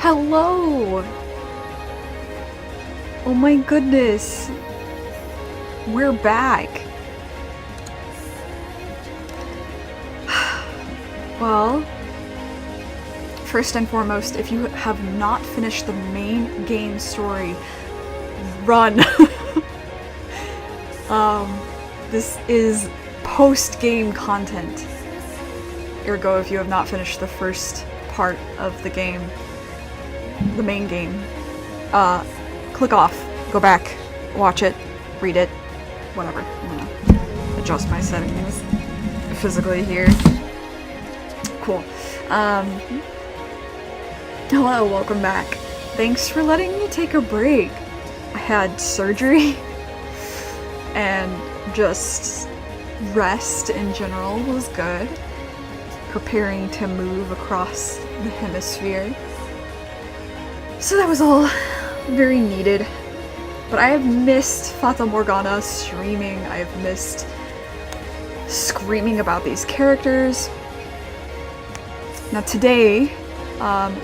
Hello! Oh my goodness. We're back. Well, first and foremost, if you have not finished the main game story, run. This is post-game content. Ergo, if you have not finished the first part of the game, the main game, click off, go back, watch it, read it, whatever. I'm gonna adjust my settings physically here. Cool. Hello, welcome back. Thanks for letting me take a break. I had surgery and just rest in general was good. Preparing to move across the hemisphere. So that was all very needed. But I have missed Fata Morgana streaming. I have missed screaming about these characters. Now today,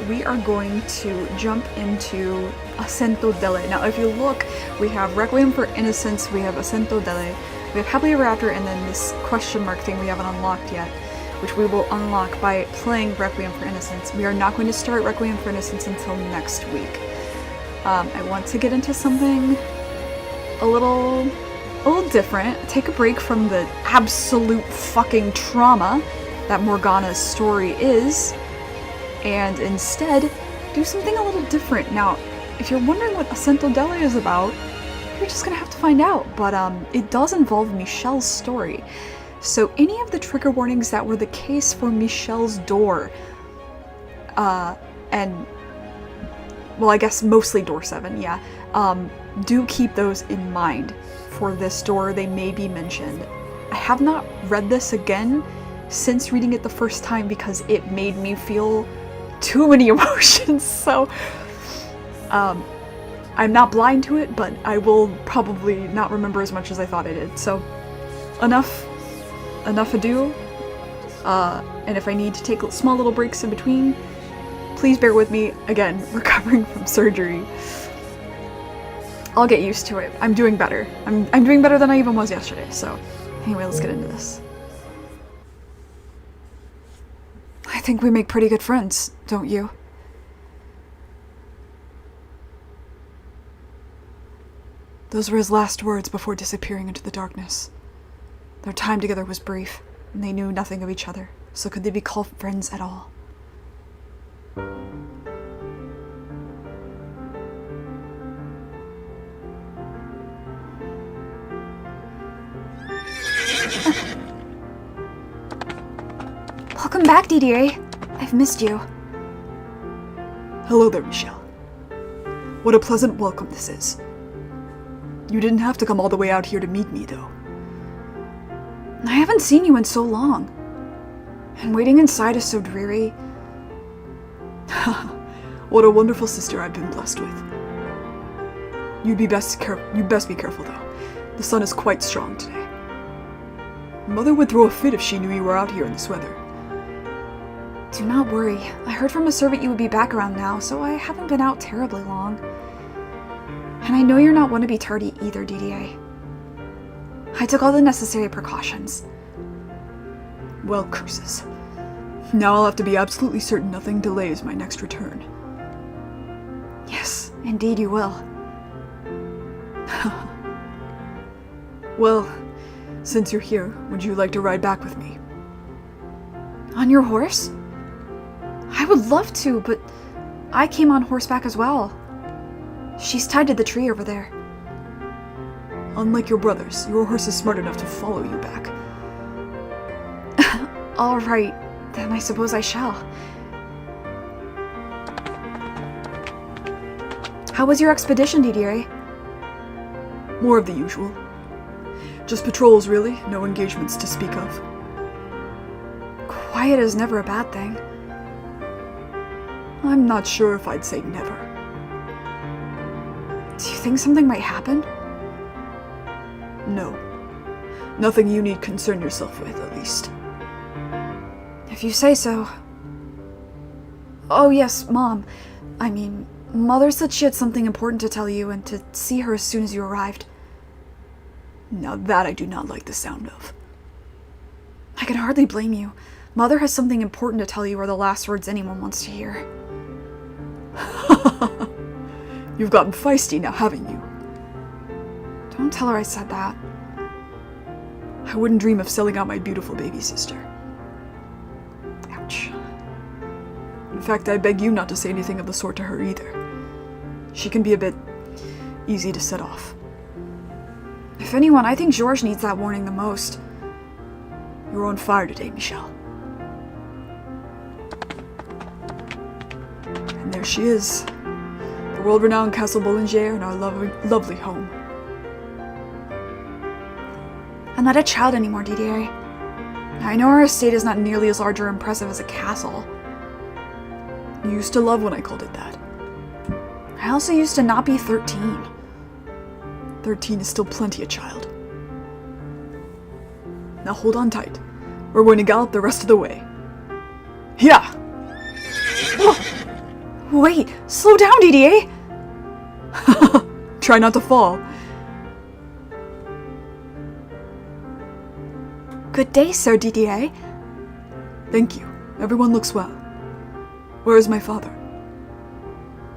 we are going to jump into Assento, Dele. Now if you look, we have Requiem for Innocence, we have Assento, Dele, we have Happily Ever After, and then this question mark thing we haven't unlocked yet, which we will unlock by playing Requiem for Innocence. We are not going to start Requiem for Innocence until next week. I want to get into something a little different, take a break from the absolute fucking trauma that Morgana's story is, and instead do something a little different. Now, if you're wondering what Assento Dele is about, you're just gonna have to find out, but it does involve Michelle's story. So any of the trigger warnings that were the case for Michelle's door, and, well, I guess mostly door 7, yeah, do keep those in mind for this door. They may be mentioned. I have not read this again since reading it the first time because it made me feel too many emotions, so I'm not blind to it, but I will probably not remember as much as I thought I did. So enough ado, and if I need to take small little breaks in between, please bear with me. Again, recovering from surgery. I'll get used to it. I'm doing better. I'm doing better than I even was yesterday, so anyway, let's get into this. I think we make pretty good friends, don't you? Those were his last words before disappearing into the darkness. Their time together was brief, and they knew nothing of each other, so could they be called friends at all? Welcome back, Didier. I've missed you. Hello there, Michelle. What a pleasant welcome this is. You didn't have to come all the way out here to meet me, though. I haven't seen you in so long. And waiting inside is so dreary. What a wonderful sister I've been blessed with. You'd best be careful, though. The sun is quite strong today. Mother would throw a fit if she knew you were out here in this weather. Do not worry. I heard from a servant you would be back around now, so I haven't been out terribly long. And I know you're not one to be tardy either, Didier. I took all the necessary precautions. Well, curses. Now I'll have to be absolutely certain nothing delays my next return. Yes, indeed you will. Well, since you're here, would you like to ride back with me? On your horse? I would love to, but I came on horseback as well. She's tied to the tree over there. Unlike your brothers, your horse is smart enough to follow you back. All right, then I suppose I shall. How was your expedition, Didier? More of the usual. Just patrols, really. No engagements to speak of. Quiet is never a bad thing. I'm not sure if I'd say never. Do you think something might happen? No. Nothing you need concern yourself with, at least. If you say so. Oh yes, Mom. I mean, Mother said she had something important to tell you and to see her as soon as you arrived. Now that I do not like the sound of. I can hardly blame you. Mother has something important to tell you, are the last words anyone wants to hear. You've gotten feisty now, haven't you? Don't tell her I said that. I wouldn't dream of selling out my beautiful baby sister. Ouch. In fact, I beg you not to say anything of the sort to her either. She can be a bit easy to set off. If anyone, I think Georges needs that warning the most. You're on fire today, Michelle. And there she is. The world-renowned Castle Boulanger and our lovely home. I'm not a child anymore, Didier. I know our estate is not nearly as large or impressive as a castle. You used to love when I called it that. I also used to not be 13. 13 is still plenty a child. Now hold on tight. We're going to gallop the rest of the way. Yeah! Wait, slow down, Didier! Try not to fall. Good day, Sir Didier. Thank you. Everyone looks well. Where is my father?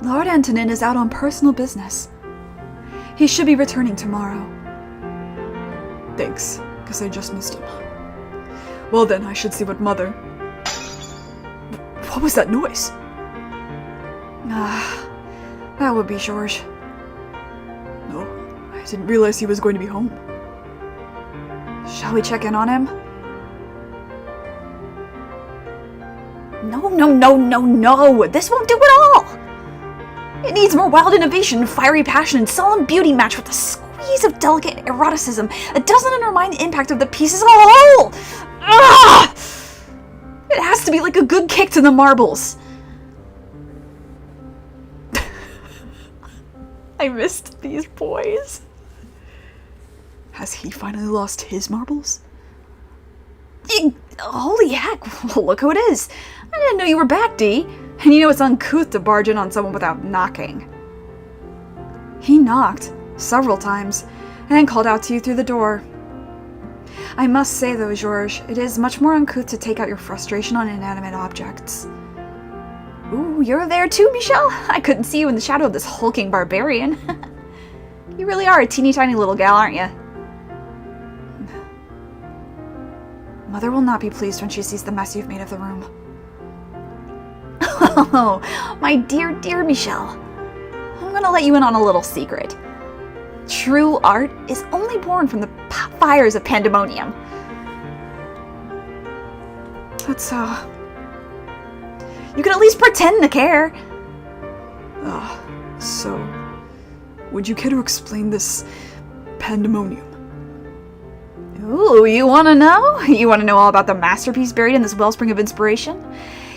Lord Antonin is out on personal business. He should be returning tomorrow. Thanks, because I just missed him. Well then, I should see what Mother... What was that noise? That would be Georges. No, I didn't realize he was going to be home. Shall we check in on him? No. This won't do at all. It needs more wild innovation, fiery passion, and solemn beauty matched with a squeeze of delicate eroticism that doesn't undermine the impact of the piece as a whole. Ugh! It has to be like a good kick to the marbles. I missed these boys. Has he finally lost his marbles? Holy heck, look who it is. I didn't know you were back, Dee. And you know it's uncouth to barge in on someone without knocking. He knocked several times and called out to you through the door. I must say though, Georges, it is much more uncouth to take out your frustration on inanimate objects. Ooh, you're there too, Michelle? I couldn't see you in the shadow of this hulking barbarian. You really are a teeny tiny little gal, aren't you? Mother will not be pleased when she sees the mess you've made of the room. Oh, my dear Michelle. I'm gonna let you in on a little secret. True art is only born from the fires of pandemonium. That's you can at least pretend to care. So, would you care to explain this pandemonium? Ooh, you wanna know? You wanna know all about the masterpiece buried in this wellspring of inspiration?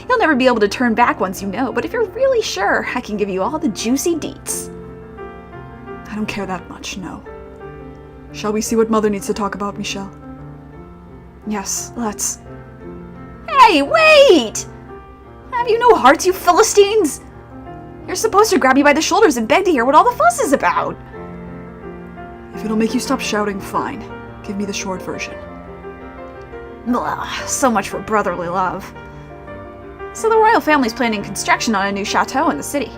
You'll never be able to turn back once you know, but if you're really sure, I can give you all the juicy deets. I don't care that much, no. Shall we see what Mother needs to talk about, Michelle? Yes, let's. Hey, wait! Have you no hearts, you Philistines? You're supposed to grab me by the shoulders and beg to hear what all the fuss is about. If it'll make you stop shouting, fine. Give me the short version. Blah, so much for brotherly love. So the royal family's planning construction on a new chateau in the city,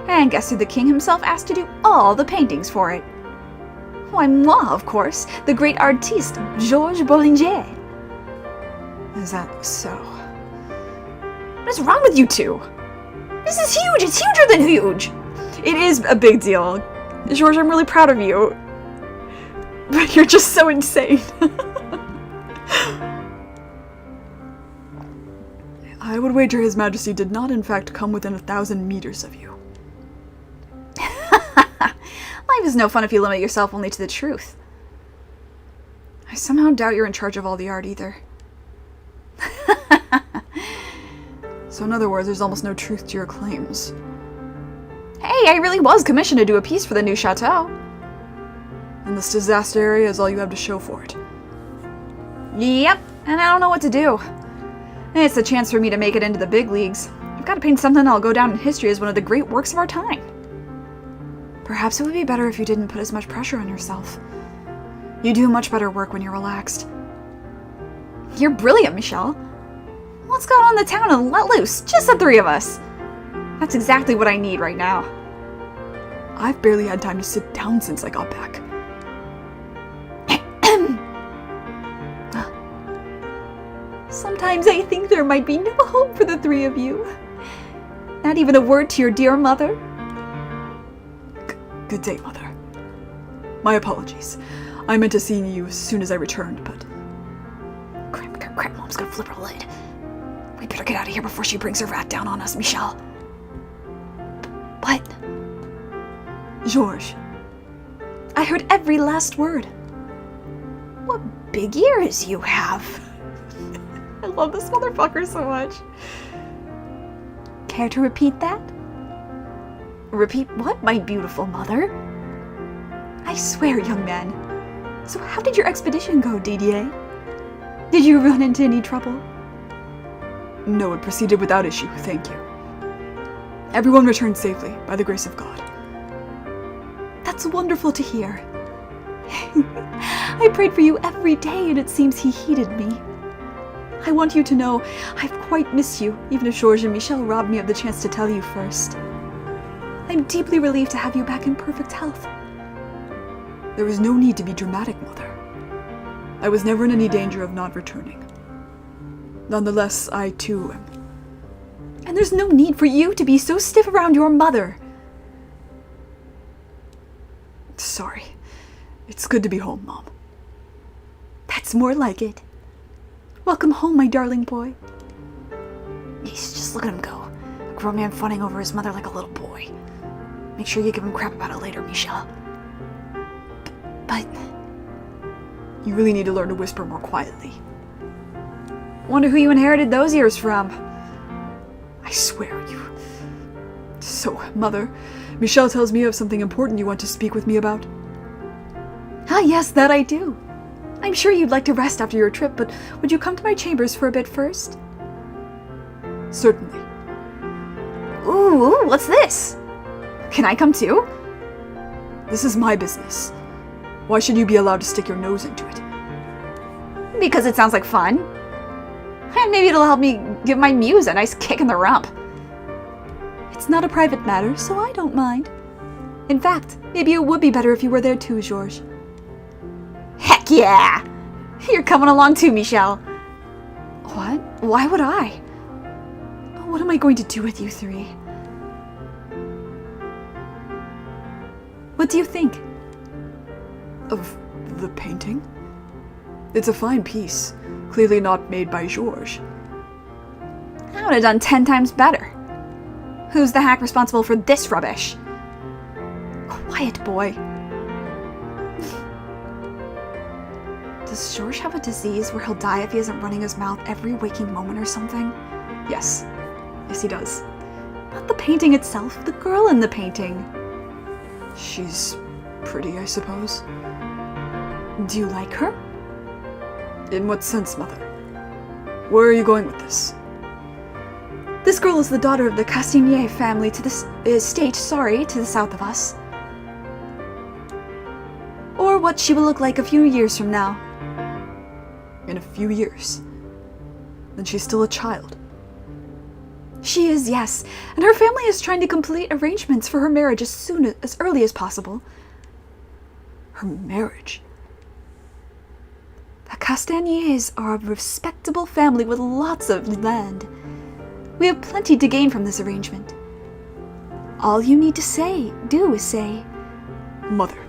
and guess who the king himself asked to do all the paintings for it? Why, moi, of course, the great artiste Georges Boulanger. Is that so? What is wrong with you two? This is huge! It's huger than huge! It is a big deal. Georges, I'm really proud of you. But you're just so insane. I would wager His Majesty did not in fact come within 1,000 meters of you. Life is no fun if you limit yourself only to the truth. I somehow doubt you're in charge of all the art either. So in other words, there's almost no truth to your claims. Hey, I really was commissioned to do a piece for the new chateau. And this disaster area is all you have to show for it. Yep, and I don't know what to do. It's a chance for me to make it into the big leagues. I've got to paint something that'll go down in history as one of the great works of our time. Perhaps it would be better if you didn't put as much pressure on yourself. You do much better work when you're relaxed. You're brilliant, Michelle. Let's go out on the town and let loose, just the three of us. That's exactly what I need right now. I've barely had time to sit down since I got back. Sometimes I think there might be no hope for the three of you. Not even a word to your dear mother. Good day, Mother. My apologies. I meant to see you as soon as I returned, but... Crap, Mom's gonna flip her lid. We better get out of here before she brings her rat down on us, Michelle. What? Georges. I heard every last word. What big ears you have. I love this motherfucker so much. Care to repeat that? Repeat what, my beautiful mother? I swear, young man. So how did your expedition go, Didier? Did you run into any trouble? No, it proceeded without issue, thank you. Everyone returned safely, by the grace of God. That's wonderful to hear. I prayed for you every day, and it seems he heeded me. I want you to know I've quite missed you, even if Georges and Michel robbed me of the chance to tell you first. I'm deeply relieved to have you back in perfect health. There was no need to be dramatic, Mother. I was never in any danger of not returning. Nonetheless, I too am. And there's no need for you to be so stiff around your mother. Sorry. It's good to be home, Mom. That's more like it. Welcome home, my darling boy. Jeez, just look at him go. A grown man fawning over his mother like a little boy. Make sure you give him crap about it later, Michelle. But... You really need to learn to whisper more quietly. Wonder who you inherited those ears from. I swear you... So, Mother, Michelle tells me you have something important you want to speak with me about. Ah, yes, that I do. I'm sure you'd like to rest after your trip, but would you come to my chambers for a bit first? Certainly. Ooh, what's this? Can I come too? This is my business. Why should you be allowed to stick your nose into it? Because it sounds like fun. And maybe it'll help me give my muse a nice kick in the rump. It's not a private matter, so I don't mind. In fact, maybe it would be better if you were there too, Georges. Heck yeah! You're coming along too, Michelle. What? Why would I? What am I going to do with you three? What do you think? Of the painting? It's a fine piece, clearly not made by Georges. I would have done 10 times better. Who's the hack responsible for this rubbish? Quiet, boy. Does Georges have a disease where he'll die if he isn't running his mouth every waking moment or something? Yes. Yes, he does. Not the painting itself, the girl in the painting. She's pretty, I suppose. Do you like her? In what sense, Mother? Where are you going with this? This girl is the daughter of the Castagnier family to the estate, to the south of us. Or what she will look like a few years from now. In a few years? Then she's still a child. She is, yes, and her family is trying to complete arrangements for her marriage as early as possible. Her marriage? The Castagners are a respectable family with lots of land. We have plenty to gain from this arrangement. All you need to do is say, Mother,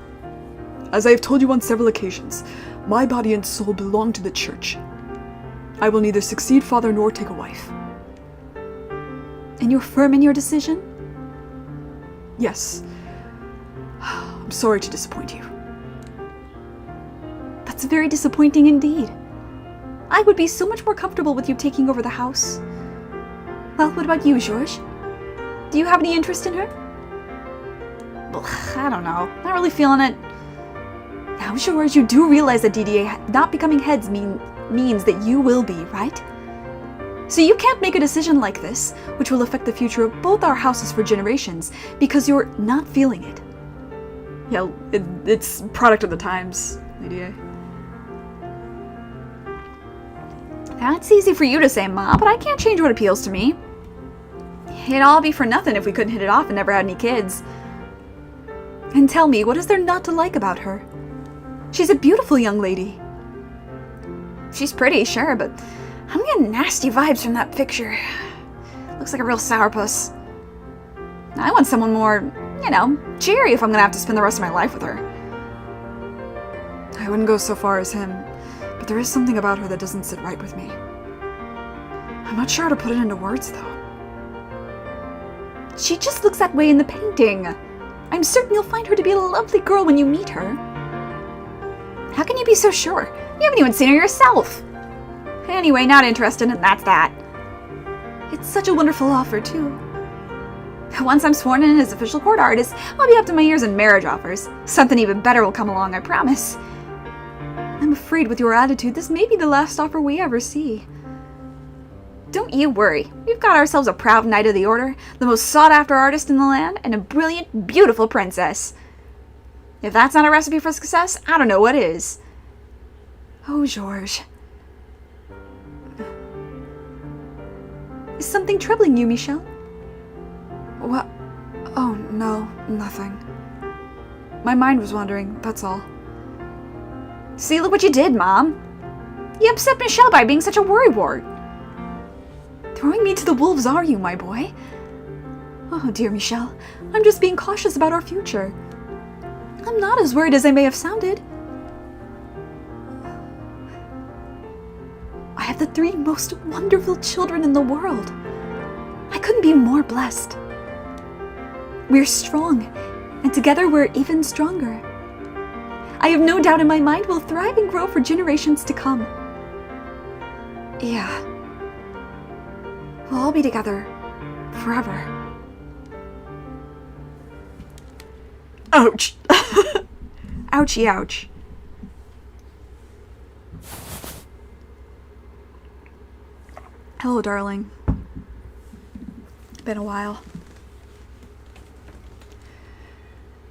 as I have told you on several occasions, my body and soul belong to the Church. I will neither succeed father nor take a wife. And you're firm in your decision? Yes. I'm sorry to disappoint you. That's very disappointing indeed. I would be so much more comfortable with you taking over the house. Well, what about you, Georges? Do you have any interest in her? Well, I don't know. Not really feeling it. Now, Georges, you do realize that Didier not becoming heads means that you will be, right? So you can't make a decision like this, which will affect the future of both our houses for generations, because you're not feeling it. Yeah, it's product of the times, Lydia. That's easy for you to say, Ma, but I can't change what appeals to me. It'd all be for nothing if we couldn't hit it off and never had any kids. And tell me, what is there not to like about her? She's a beautiful young lady. She's pretty, sure, but I'm getting nasty vibes from that picture. Looks like a real sourpuss. I want someone more, cheery if I'm gonna have to spend the rest of my life with her. I wouldn't go so far as him, but there is something about her that doesn't sit right with me. I'm not sure how to put it into words, though. She just looks that way in the painting. I'm certain you'll find her to be a lovely girl when you meet her. How can you be so sure? You haven't even seen her yourself. Anyway, not interested, and that's that. It's such a wonderful offer, too. Once I'm sworn in as official court artist, I'll be up to my ears in marriage offers. Something even better will come along, I promise. I'm afraid with your attitude, this may be the last offer we ever see. Don't you worry. We've got ourselves a proud knight of the order, the most sought-after artist in the land, and a brilliant, beautiful princess. If that's not a recipe for success, I don't know what is. Oh, Georges. Is something troubling you, Michel? What? Oh, no, nothing. My mind was wandering, that's all. See, look what you did, Mom. You upset Michel by being such a worrywart. Throwing me to the wolves, are you, my boy? Oh, dear Michel, I'm just being cautious about our future. I'm not as worried as I may have sounded. I have the 3 most wonderful children in the world. I couldn't be more blessed. We're strong, and together we're even stronger. I have no doubt in my mind we'll thrive and grow for generations to come. Yeah. We'll all be together forever. Ouch! Ouchie ouch. Hello, darling. Been a while.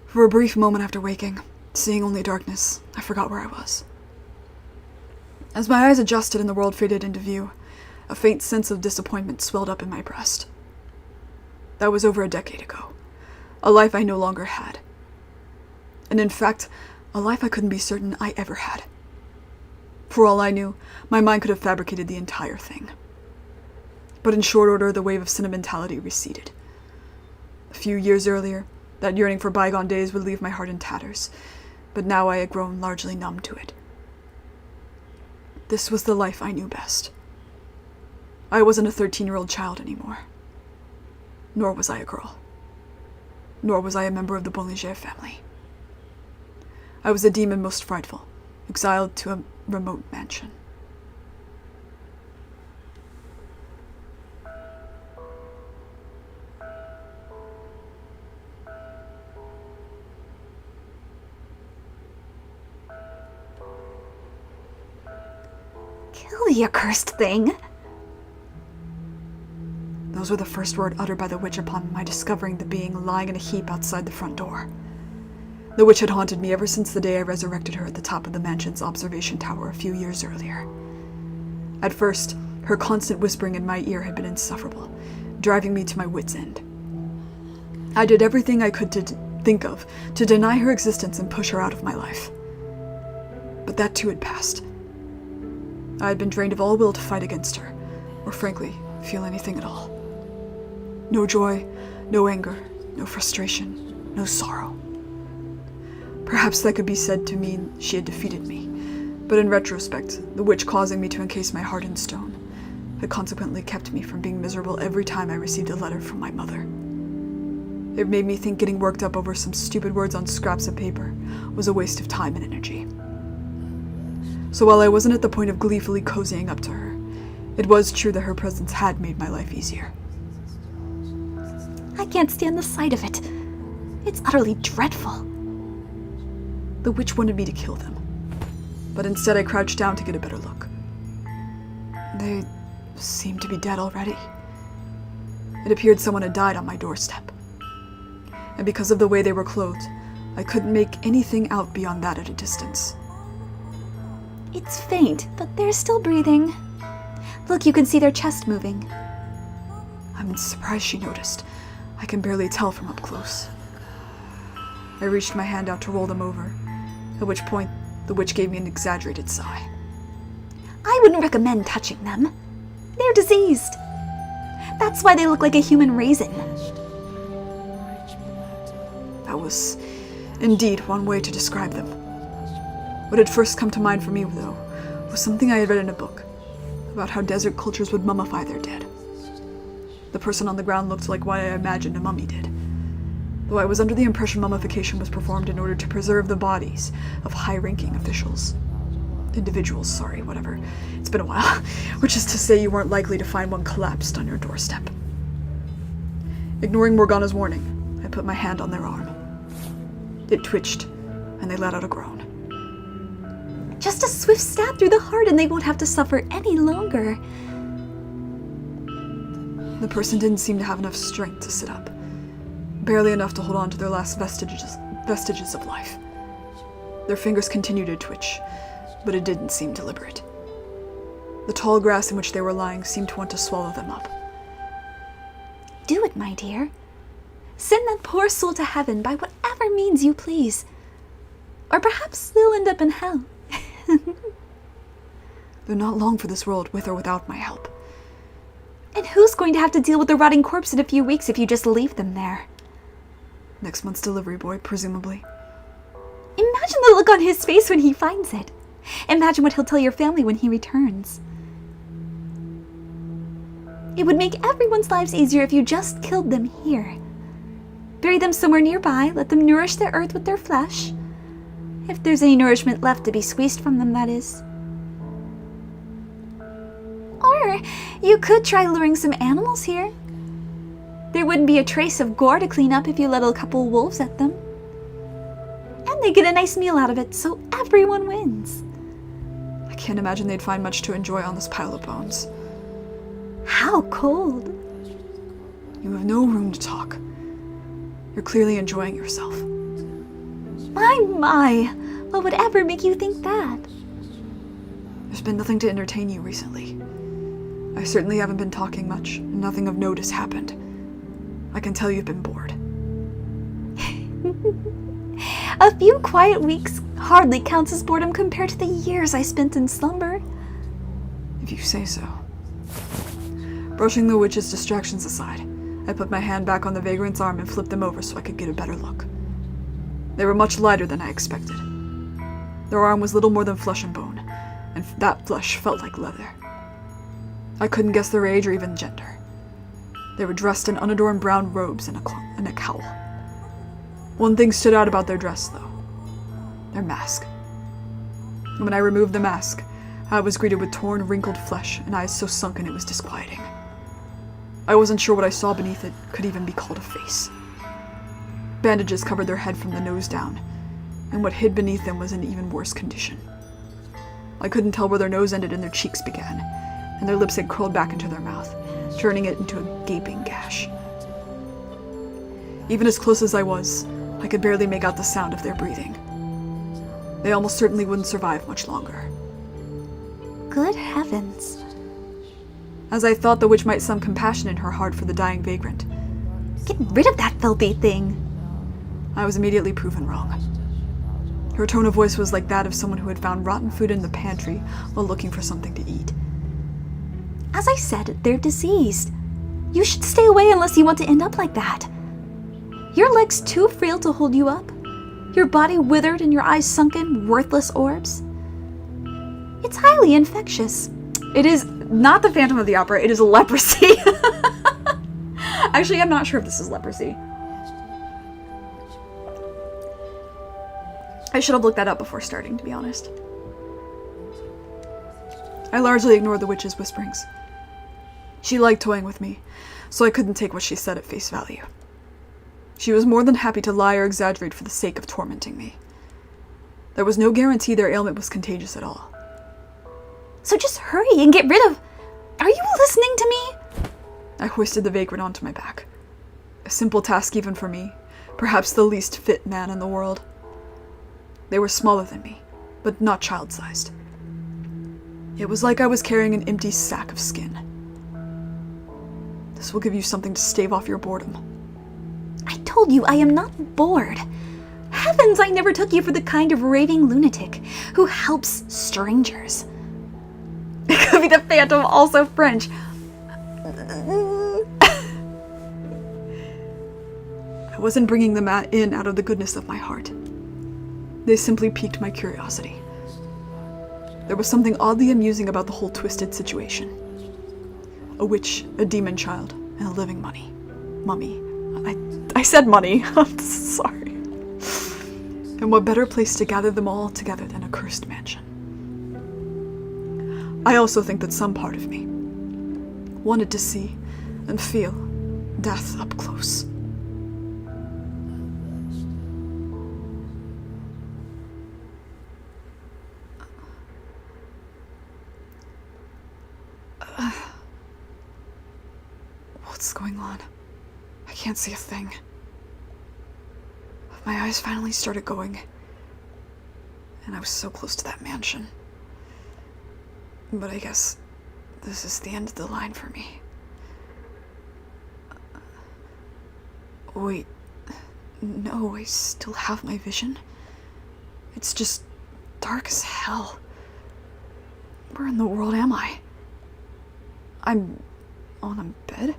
For a brief moment after waking, seeing only darkness, I forgot where I was. As my eyes adjusted and the world faded into view, a faint sense of disappointment swelled up in my breast. That was over a decade ago, a life I no longer had. And in fact, a life I couldn't be certain I ever had. For all I knew, my mind could have fabricated the entire thing. But in short order, the wave of sentimentality receded. A few years earlier, that yearning for bygone days would leave my heart in tatters, but now I had grown largely numb to it. This was the life I knew best. I wasn't a 13-year-old child anymore. Nor was I a girl. Nor was I a member of the Bollinger family. I was the demon most frightful, exiled to a remote mansion. Kill the accursed thing. Those were the first words uttered by the witch upon my discovering the being lying in a heap outside the front door. The witch had haunted me ever since the day I resurrected her at the top of the mansion's observation tower a few years earlier. At first, her constant whispering in my ear had been insufferable, driving me to my wits' end. I did everything I could think of to deny her existence and push her out of my life. But that too had passed. I had been drained of all will to fight against her, or frankly, feel anything at all. No joy, no anger, no frustration, no sorrow. Perhaps that could be said to mean she had defeated me, but in retrospect, the witch causing me to encase my heart in stone had consequently kept me from being miserable every time I received a letter from my mother. It made me think getting worked up over some stupid words on scraps of paper was a waste of time and energy. So while I wasn't at the point of gleefully cozying up to her, it was true that her presence had made my life easier. I can't stand the sight of it. It's utterly dreadful. The witch wanted me to kill them, but instead I crouched down to get a better look. They seemed to be dead already. It appeared someone had died on my doorstep. And because of the way they were clothed, I couldn't make anything out beyond that at a distance. It's faint, but they're still breathing. Look, you can see their chest moving. I'm surprised she noticed. I can barely tell from up close. I reached my hand out to roll them over, at which point the witch gave me an exaggerated sigh. I wouldn't recommend touching them. They're diseased. That's why they look like a human raisin. That was indeed one way to describe them. What had first come to mind for me, though, was something I had read in a book about how desert cultures would mummify their dead. The person on the ground looked like what I imagined a mummy did, though I was under the impression mummification was performed in order to preserve the bodies of high-ranking individuals, whatever. It's been a while. Which is to say you weren't likely to find one collapsed on your doorstep. Ignoring Morgana's warning, I put my hand on their arm. It twitched, and they let out a groan. Just a swift stab through the heart and they won't have to suffer any longer. The person didn't seem to have enough strength to sit up. Barely enough to hold on to their last vestiges of life. Their fingers continued to twitch, but it didn't seem deliberate. The tall grass in which they were lying seemed to want to swallow them up. Do it, my dear. Send that poor soul to heaven by whatever means you please. Or perhaps they'll end up in hell. They're not long for this world, with or without my help. And who's going to have to deal with the rotting corpse in a few weeks if you just leave them there? Next month's delivery boy, presumably. Imagine the look on his face when he finds it. Imagine what he'll tell your family when he returns. It would make everyone's lives easier if you just killed them here. Bury them somewhere nearby, let them nourish the earth with their flesh. If there's any nourishment left to be squeezed from them, that is. Or you could try luring some animals here. There wouldn't be a trace of gore to clean up if you let a couple wolves at them. And they get a nice meal out of it, so everyone wins. I can't imagine they'd find much to enjoy on this pile of bones. How cold. You have no room to talk. You're clearly enjoying yourself. My, what would ever make you think that? There's been nothing to entertain you recently. I certainly haven't been talking much, and nothing of note has happened. I can tell you've been bored. A few quiet weeks hardly counts as boredom compared to the years I spent in slumber. If you say so. Brushing the witch's distractions aside, I put my hand back on the vagrant's arm and flipped them over so I could get a better look. They were much lighter than I expected. Their arm was little more than flesh and bone, and that flesh felt like leather. I couldn't guess their age or even gender. They were dressed in unadorned brown robes and a cowl. One thing stood out about their dress, though. Their mask. And when I removed the mask, I was greeted with torn, wrinkled flesh and eyes so sunken it was disquieting. I wasn't sure what I saw beneath it could even be called a face. Bandages covered their head from the nose down, and what hid beneath them was in even worse condition. I couldn't tell where their nose ended and their cheeks began, and their lips had curled back into their mouth, turning it into a gaping gash. Even as close as I was, I could barely make out the sound of their breathing. They almost certainly wouldn't survive much longer. Good heavens. As I thought the witch might some compassion in her heart for the dying vagrant, Get rid of that filthy thing. I was immediately proven wrong. Her tone of voice was like that of someone who had found rotten food in the pantry while looking for something to eat. As I said, they're diseased. You should stay away unless you want to end up like that. Your legs too frail to hold you up. Your body withered and your eyes sunken, worthless orbs. It's highly infectious. It is not the Phantom of the Opera, it is leprosy. Actually, I'm not sure if this is leprosy. I should have looked that up before starting, to be honest. I largely ignored the witch's whisperings. She liked toying with me, so I couldn't take what she said at face value. She was more than happy to lie or exaggerate for the sake of tormenting me. There was no guarantee their ailment was contagious at all. So just hurry and get rid of... Are you listening to me? I hoisted the vagrant onto my back. A simple task even for me, perhaps the least fit man in the world. They were smaller than me, but not child-sized. It was like I was carrying an empty sack of skin. This will give you something to stave off your boredom. I told you I am not bored. Heavens, I never took you for the kind of raving lunatic who helps strangers. It could be the Phantom, also French. I wasn't bringing them in out of the goodness of my heart. They simply piqued my curiosity. There was something oddly amusing about the whole twisted situation. A witch, a demon child, and a living mummy. I said money. I'm sorry. And what better place to gather them all together than a cursed mansion? I also think that some part of me wanted to see and feel death up close. What's going on? I can't see a thing. My eyes finally started going, and I was so close to that mansion. But I guess this is the end of the line for me. Wait, no, I still have my vision. It's just dark as hell. Where in the world am I? I'm on a bed?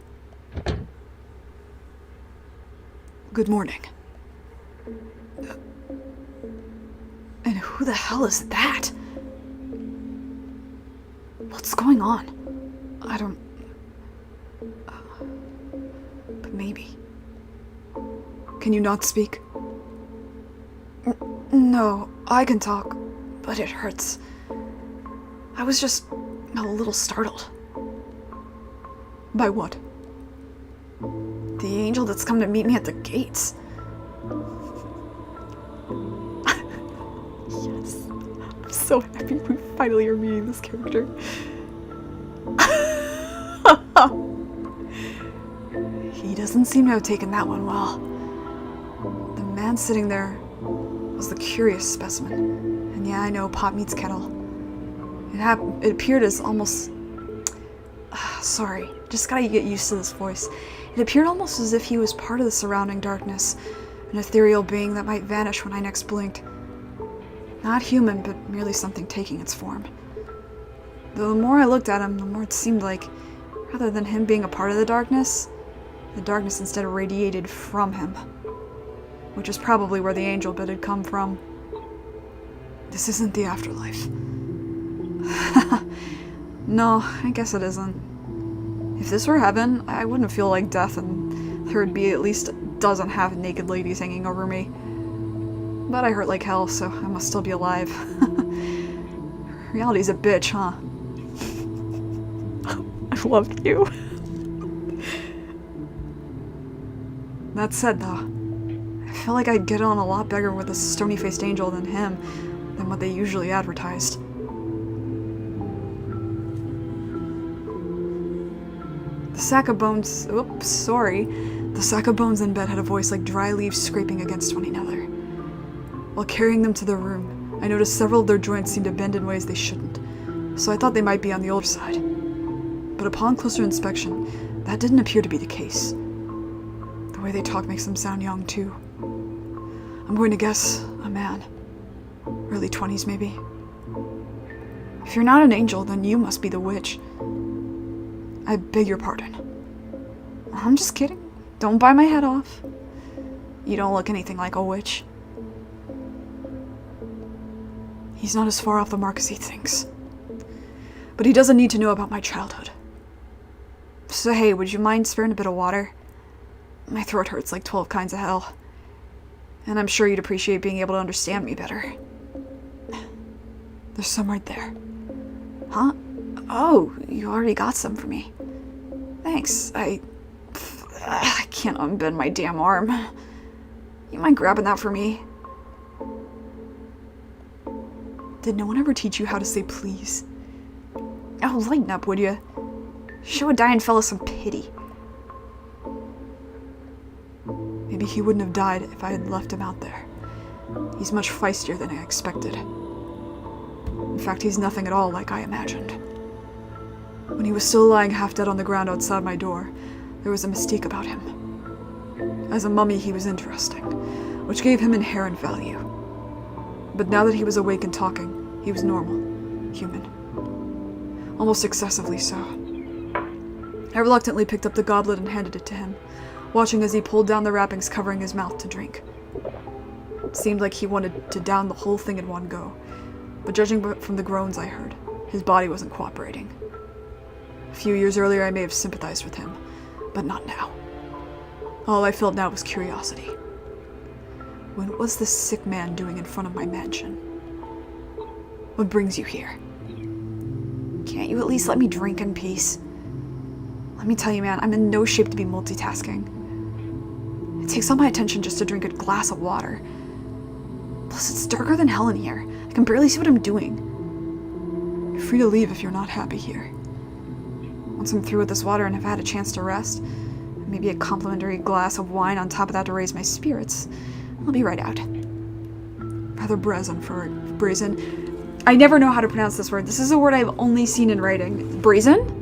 Good morning. And who the hell is that? What's going on? I don't... but maybe. Can you not speak? No, I can talk, but it hurts. I was just a little startled. By what? The angel that's come to meet me at the gates. Yes. I'm so happy we finally are meeting this character. He doesn't seem to have taken that one well. The man sitting there was the curious specimen. And yeah, I know, pot meets kettle. It appeared as almost... sorry, just gotta get used to this voice. It appeared almost as if he was part of the surrounding darkness, an ethereal being that might vanish when I next blinked. Not human, but merely something taking its form. Though the more I looked at him, the more it seemed like, rather than him being a part of the darkness instead radiated from him. Which is probably where the angel bit had come from. This isn't the afterlife. No, I guess it isn't. If this were heaven, I wouldn't feel like death, and there would be at least a dozen half-naked ladies hanging over me. But I hurt like hell, so I must still be alive. Reality's a bitch, huh? I love you. That said, though, I feel like I'd get on a lot better with a stony-faced angel than him, than what they usually advertised. The sack of bones... Oops, sorry. The sack of bones in bed had a voice like dry leaves scraping against one another. While carrying them to the room, I noticed several of their joints seemed to bend in ways they shouldn't, so I thought they might be on the older side. But upon closer inspection, that didn't appear to be the case. The way they talk makes them sound young, too. I'm going to guess a man. Early 20s, maybe. If you're not an angel, then you must be the witch. I beg your pardon. I'm just kidding. Don't bite my head off. You don't look anything like a witch. He's not as far off the mark as he thinks. But he doesn't need to know about my childhood. So hey, would you mind sparing a bit of water? My throat hurts like 12 kinds of hell. And I'm sure you'd appreciate being able to understand me better. There's some right there. Huh? Oh, you already got some for me. Thanks. I can't unbend my damn arm. You mind grabbing that for me? Did no one ever teach you how to say please? Oh, lighten up, would you? Show a dying fella some pity. Maybe he wouldn't have died if I had left him out there. He's much feistier than I expected. In fact, he's nothing at all like I imagined. When he was still lying half dead on the ground outside my door, there was a mystique about him. As a mummy, he was interesting, which gave him inherent value. But now that he was awake and talking, he was normal, human. Almost excessively so. I reluctantly picked up the goblet and handed it to him, watching as he pulled down the wrappings covering his mouth to drink. It seemed like he wanted to down the whole thing in one go, but judging from the groans I heard, his body wasn't cooperating. A few years earlier I may have sympathized with him, but not now. All I felt now was curiosity. What was this sick man doing in front of my mansion? What brings you here? Can't you at least let me drink in peace? Let me tell you, man, I'm in no shape to be multitasking. It takes all my attention just to drink a glass of water. Plus, it's darker than hell in here. I can barely see what I'm doing. You're free to leave if you're not happy here. Once I'm through with this water and have had a chance to rest, and maybe a complimentary glass of wine on top of that to raise my spirits, I'll be right out. Rather brazen. I never know how to pronounce this word. This is a word I've only seen in writing. Brazen?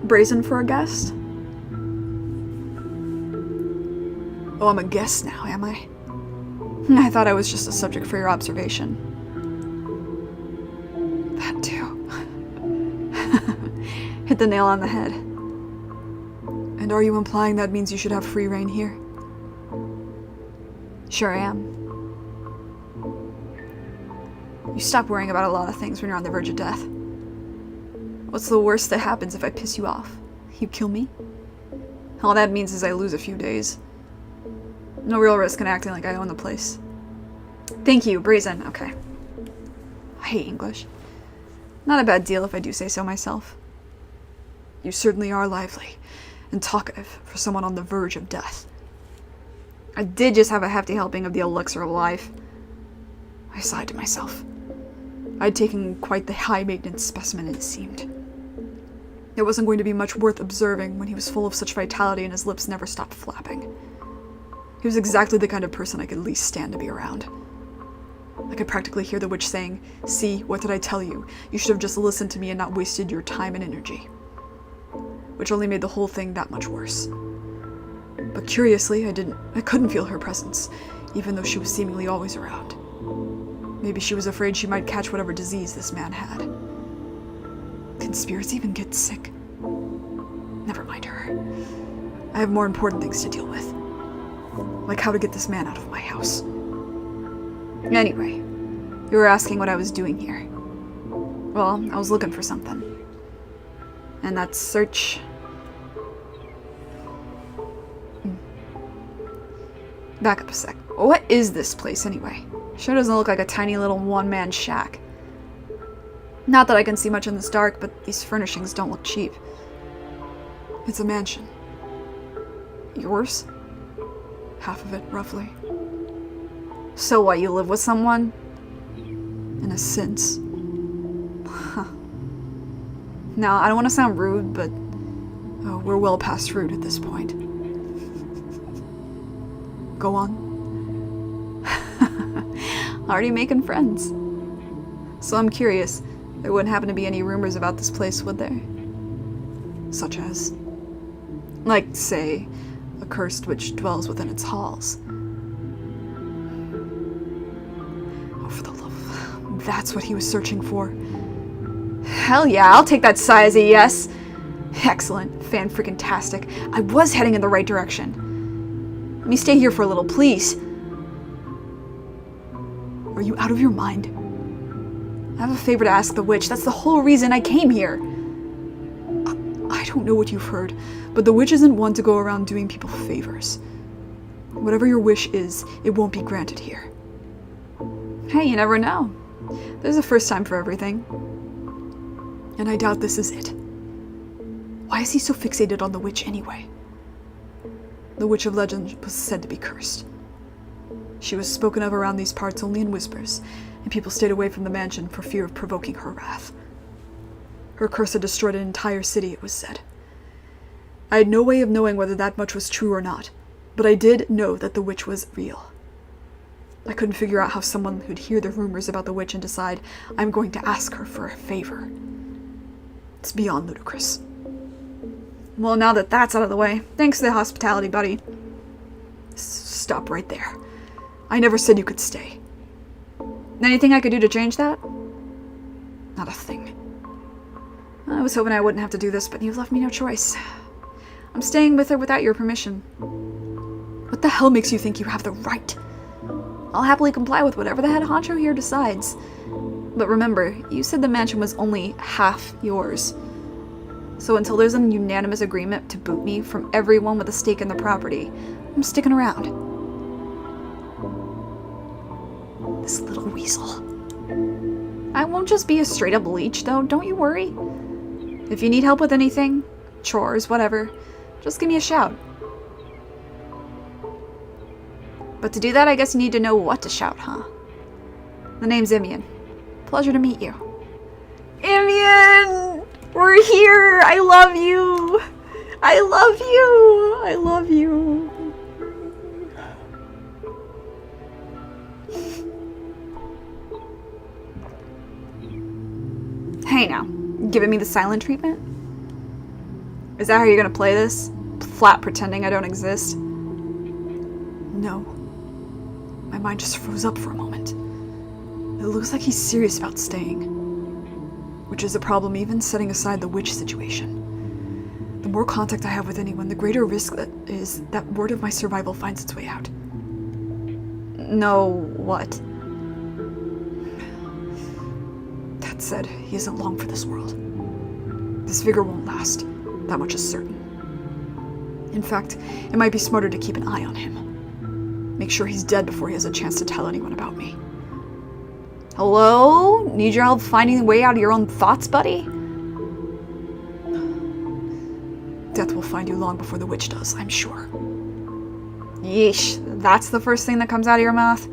Brazen for a guest? Oh, I'm a guest now, am I? I thought I was just a subject for your observation. That too. Hit the nail on the head. And are you implying that means you should have free reign here? Sure I am. You stop worrying about a lot of things when you're on the verge of death. What's the worst that happens if I piss you off? You kill me? All that means is I lose a few days. No real risk in acting like I own the place. Thank you, brazen. Okay. I hate English. Not a bad deal if I do say so myself. You certainly are lively and talkative for someone on the verge of death. I did just have a hefty helping of the elixir of life. I sighed to myself. I'd taken quite the high-maintenance specimen, it seemed. It wasn't going to be much worth observing when he was full of such vitality and his lips never stopped flapping. He was exactly the kind of person I could least stand to be around. I could practically hear the witch saying, "See, what did I tell you? You should have just listened to me and not wasted your time and energy." Which only made the whole thing that much worse. But curiously, I couldn't feel her presence, even though she was seemingly always around. Maybe she was afraid she might catch whatever disease this man had. Can spirits even get sick? Never mind her. I have more important things to deal with. Like how to get this man out of my house. Anyway, you were asking what I was doing here. Well, I was looking for something. And that search... Back up a sec. What is this place anyway? Sure doesn't look like a tiny little one-man shack. Not that I can see much in this dark, but these furnishings don't look cheap. It's a mansion. Yours? Half of it, roughly. So what, you live with someone? In a sense. Now, I don't want to sound rude, but... Oh, we're well past rude at this point. Go on. Already making friends. So I'm curious, there wouldn't happen to be any rumors about this place, would there? Such as? Like, say, a cursed witch dwells within its halls. Oh, for the love of... That's what he was searching for. Hell yeah, I'll take that sigh as a yes. Excellent, fan-freaking-tastic. I was heading in the right direction. Let me stay here for a little, please. Are you out of your mind? I have a favor to ask the witch. That's the whole reason I came here. I don't know what you've heard, but the witch isn't one to go around doing people favors. Whatever your wish is, it won't be granted here. Hey, you never know. There's a first time for everything. And I doubt this is it. Why is he so fixated on the witch anyway? The witch of legend was said to be cursed. She was spoken of around these parts only in whispers, and people stayed away from the mansion for fear of provoking her wrath. Her curse had destroyed an entire city, it was said. I had no way of knowing whether that much was true or not, but I did know that the witch was real. I couldn't figure out how someone who'd hear the rumors about the witch and decide I'm going to ask her for a favor. It's beyond ludicrous. Well, now that that's out of the way, thanks to the hospitality, buddy. Stop right there. I never said you could stay. Anything I could do to change that? Not a thing. I was hoping I wouldn't have to do this, but you've left me no choice. I'm staying with her without your permission. What the hell makes you think you have the right? I'll happily comply with whatever the head honcho here decides. But remember, you said the mansion was only half yours. So until there's an unanimous agreement to boot me from everyone with a stake in the property, I'm sticking around. This little weasel. I won't just be a straight-up leech, though, don't you worry. If you need help with anything, chores, whatever, just give me a shout. But to do that, I guess you need to know what to shout, huh? The name's Imian. Pleasure to meet you. Imian! We're here! I love you! I love you! I love you! Hey now, giving me the silent treatment? Is that how you're gonna play this? Flat pretending I don't exist? No. My mind just froze up for a moment. It looks like he's serious about staying. Which is a problem even setting aside the witch situation. The more contact I have with anyone, the greater risk that is that word of my survival finds its way out. No, what? That said, he isn't long for this world. This vigor won't last. That much is certain. In fact, it might be smarter to keep an eye on him. Make sure he's dead before he has a chance to tell anyone about me. Hello? Need your help finding a way out of your own thoughts, buddy? Death will find you long before the witch does, I'm sure. Yeesh, that's the first thing that comes out of your mouth?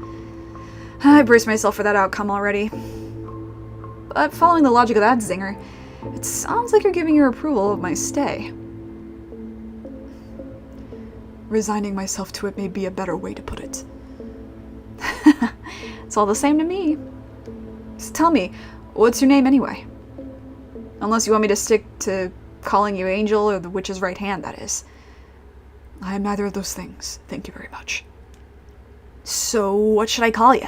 I braced myself for that outcome already. But following the logic of that zinger, it sounds like you're giving your approval of my stay. Resigning myself to it may be a better way to put it. It's all the same to me. So tell me, what's your name anyway? Unless you want me to stick to calling you Angel or the witch's right hand, that is. I am neither of those things, thank you very much. So, what should I call you?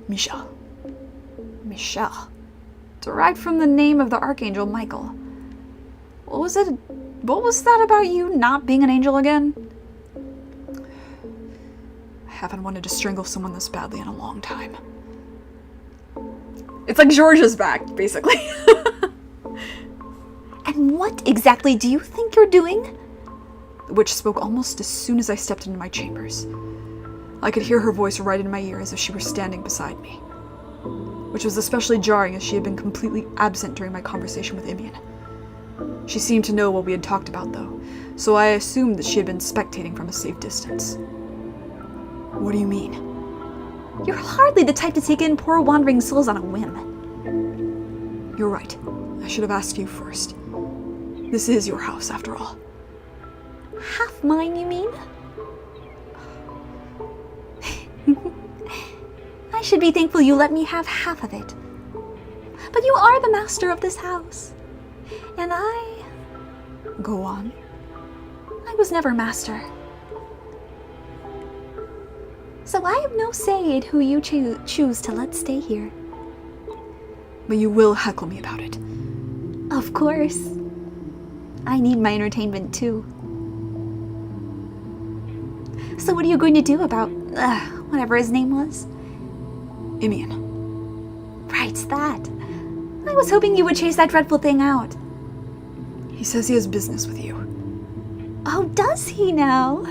Michelle. Michelle. Derived from the name of the Archangel Michael. What was that about you not being an angel again? I haven't wanted to strangle someone this badly in a long time. It's like Georgia's back, basically. And what exactly do you think you're doing? The witch spoke almost as soon as I stepped into my chambers. I could hear her voice right in my ear as if she were standing beside me. Which was especially jarring as she had been completely absent during my conversation with Imian. She seemed to know what we had talked about, though, so I assumed that she had been spectating from a safe distance. What do you mean? You're hardly the type to take in poor wandering souls on a whim. You're right. I should have asked you first. This is your house, after all. Half mine, you mean? I should be thankful you let me have half of it. But you are the master of this house. And I... Go on. I was never master. So I have no say in who you choose to let stay here. But you will heckle me about it. Of course. I need my entertainment too. So what are you going to do about, whatever his name was? Imian. Right, that. I was hoping you would chase that dreadful thing out. He says he has business with you. Oh, does he now?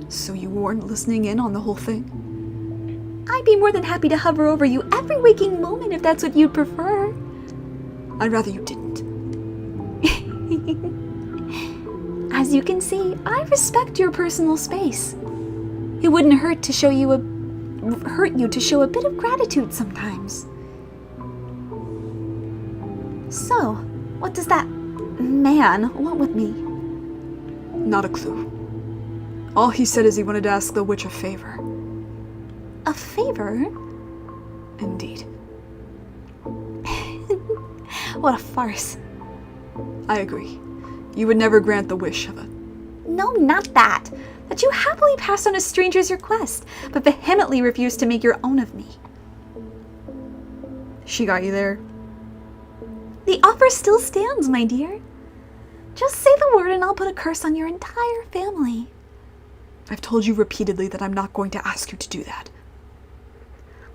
So you weren't listening in on the whole thing? I'd be more than happy to hover over you every waking moment if that's what you'd prefer. I'd rather you didn't. As you can see, I respect your personal space. It wouldn't hurt to show you a hurt you to show a bit of gratitude sometimes. So, what does that man want with me? Not a clue. All he said is he wanted to ask the witch a favor. A favor? Indeed. What a farce. I agree. You would never grant the wish of a... No, not that. That you happily passed on a stranger's request, but vehemently refused to make your own of me. She got you there. The offer still stands, my dear. Just say the word and I'll put a curse on your entire family. I've told you repeatedly that I'm not going to ask you to do that.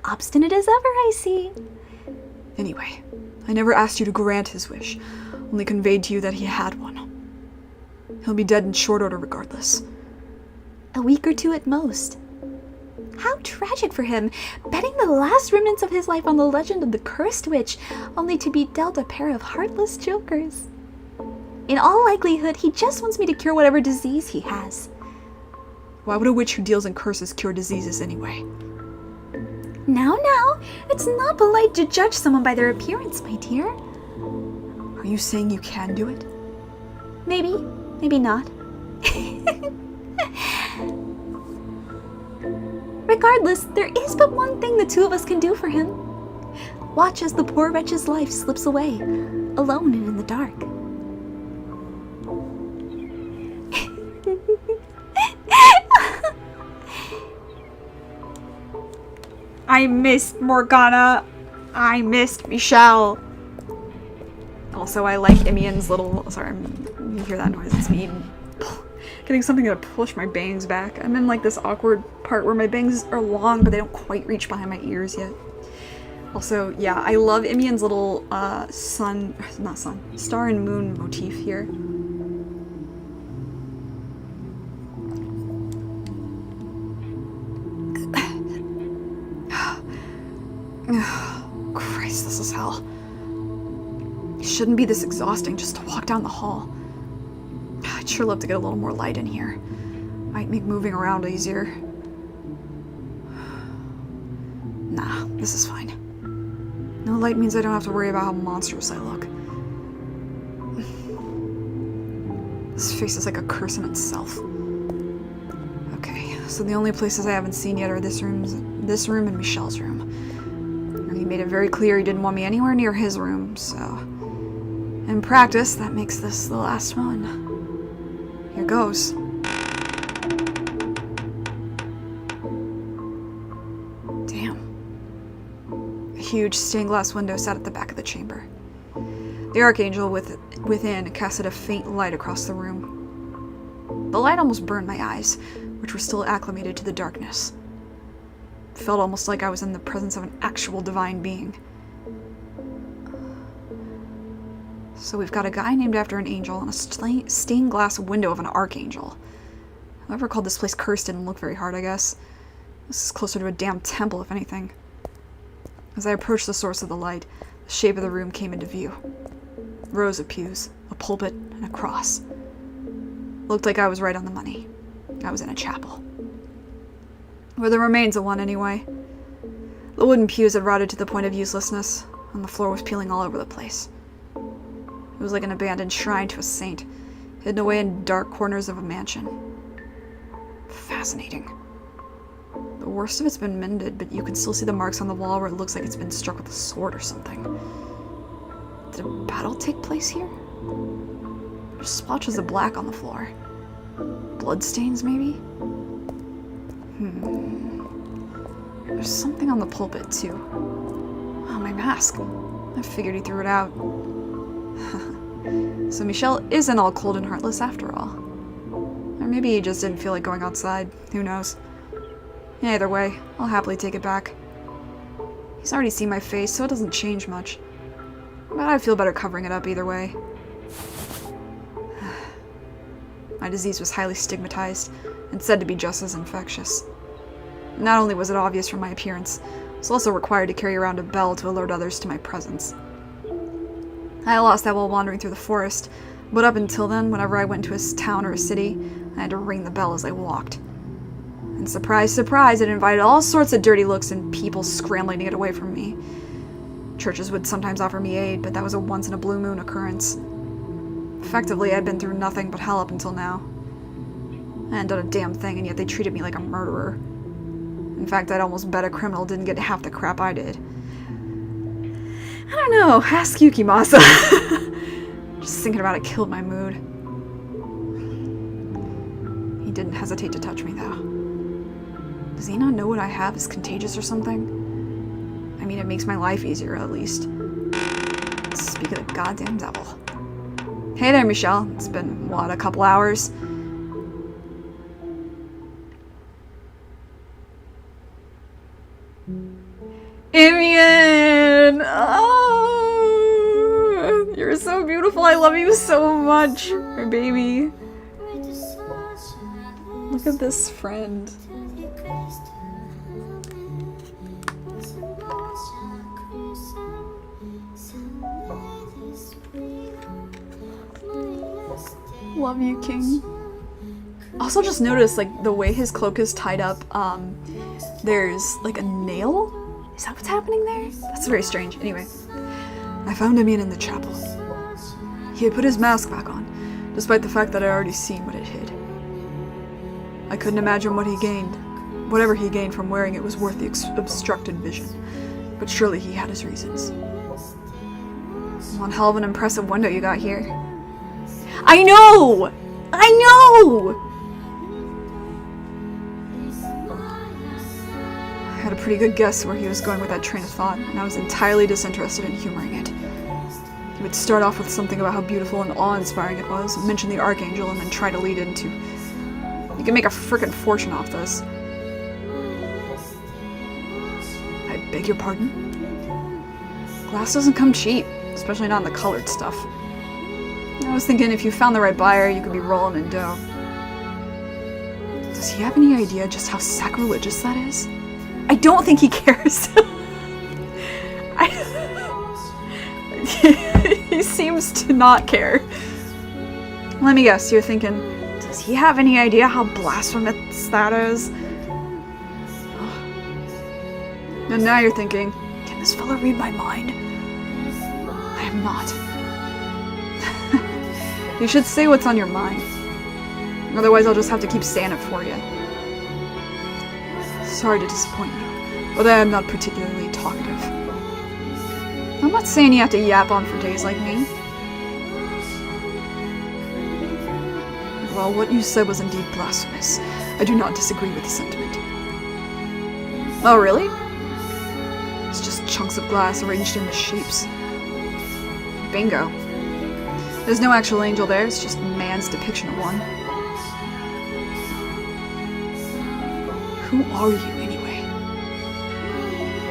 Obstinate as ever, I see. Anyway, I never asked you to grant his wish, only conveyed to you that he had one. He'll be dead in short order regardless. A week or two at most. How tragic for him, betting the last remnants of his life on the legend of the cursed witch, only to be dealt a pair of heartless jokers. In all likelihood, he just wants me to cure whatever disease he has. Why would a witch who deals in curses cure diseases anyway? Now, it's not polite to judge someone by their appearance, my dear. Are you saying you can do it? Maybe, maybe not. Regardless, there is but one thing the two of us can do for him. Watch as the poor wretch's life slips away, alone and in the dark. I missed Morgana. I missed Michelle. Also, I like Imian's little... Sorry, you hear that noise? It's me getting something to push my bangs back. I'm in like this awkward part where my bangs are long, but they don't quite reach behind my ears yet. Also, yeah, I love Imian's little star and moon motif here. Christ, this is hell. It shouldn't be this exhausting just to walk down the hall. I'd sure love to get a little more light in here. Might make moving around easier. Nah, this is fine. No light means I don't have to worry about how monstrous I look. This face is like a curse in itself. Okay, so the only places I haven't seen yet are this room and Michelle's room. And he made it very clear he didn't want me anywhere near his room, so... in practice, that makes this the last one. Here goes. Damn. A huge stained glass window sat at the back of the chamber. The archangel within casted a faint light across the room. The light almost burned my eyes, which were still acclimated to the darkness. It felt almost like I was in the presence of an actual divine being. So we've got a guy named after an angel and a stained glass window of an archangel. Whoever called this place cursed didn't look very hard, I guess. This is closer to a damn temple, if anything. As I approached the source of the light, the shape of the room came into view. Rows of pews, a pulpit, and a cross. Looked like I was right on the money. I was in a chapel. Or the remains of one, anyway. The wooden pews had rotted to the point of uselessness, and the floor was peeling all over the place. It was like an abandoned shrine to a saint, hidden away in dark corners of a mansion. Fascinating. The worst of it's been mended, but you can still see the marks on the wall where it looks like it's been struck with a sword or something. Did a battle take place here? There's splotches of black on the floor. Bloodstains, maybe? There's something on the pulpit, too. Oh, my mask. I figured he threw it out. So Michelle isn't all cold and heartless after all. Or maybe he just didn't feel like going outside. Who knows? Either way, I'll happily take it back. He's already seen my face, so it doesn't change much. But I feel better covering it up either way. My disease was highly stigmatized, and said to be just as infectious. Not only was it obvious from my appearance, I was also required to carry around a bell to alert others to my presence. I lost that while wandering through the forest, but up until then, whenever I went to a town or a city, I had to ring the bell as I walked. And surprise, surprise, it invited all sorts of dirty looks and people scrambling to get away from me. Churches would sometimes offer me aid, but that was a once-in-a-blue-moon occurrence. Effectively, I'd been through nothing but hell up until now. I hadn't done a damn thing, and yet they treated me like a murderer. In fact, I'd almost bet a criminal didn't get half the crap I did. I don't know, ask Yukimasa. Just thinking about it killed my mood. He didn't hesitate to touch me, though. Does he not know what I have is contagious or something? I mean, it makes my life easier, at least. Speak of the goddamn devil. Hey there, Michelle. It's been, what, a couple hours? Amian! Oh, you're so beautiful. I love you so much. My baby. Look at this friend. Love you, King. Also just noticed, like, the way his cloak is tied up, there's, like, a nail? Is that what's happening there? That's very strange. Anyway. I found Amian in the chapel. He had put his mask back on, despite the fact that I already seen what it hid. I couldn't imagine what he gained. Whatever he gained from wearing it was worth the obstructed vision. But surely he had his reasons. One hell of an impressive window you got here. I know! I know! I had a pretty good guess where he was going with that train of thought, and I was entirely disinterested in humoring it. He would start off with something about how beautiful and awe-inspiring it was, mention the Archangel, and then try to lead into, you can make a frickin' fortune off this. I beg your pardon? Glass doesn't come cheap, especially not in the colored stuff. I was thinking if you found the right buyer, you could be rolling in dough. Does he have any idea just how sacrilegious that is? I don't think he cares. He seems to not care. Let me guess, you're thinking, does he have any idea how blasphemous that is? And now you're thinking, can this fella read my mind? I am not. You should say what's on your mind. Otherwise, I'll just have to keep saying it for you. Sorry to disappoint you, but I am not particularly talkative. I'm not saying you have to yap on for days like me. Well, what you said was indeed blasphemous. I do not disagree with the sentiment. Oh, really? It's just chunks of glass arranged into shapes. Bingo. There's no actual angel there, it's just man's depiction of one. Who are you, anyway?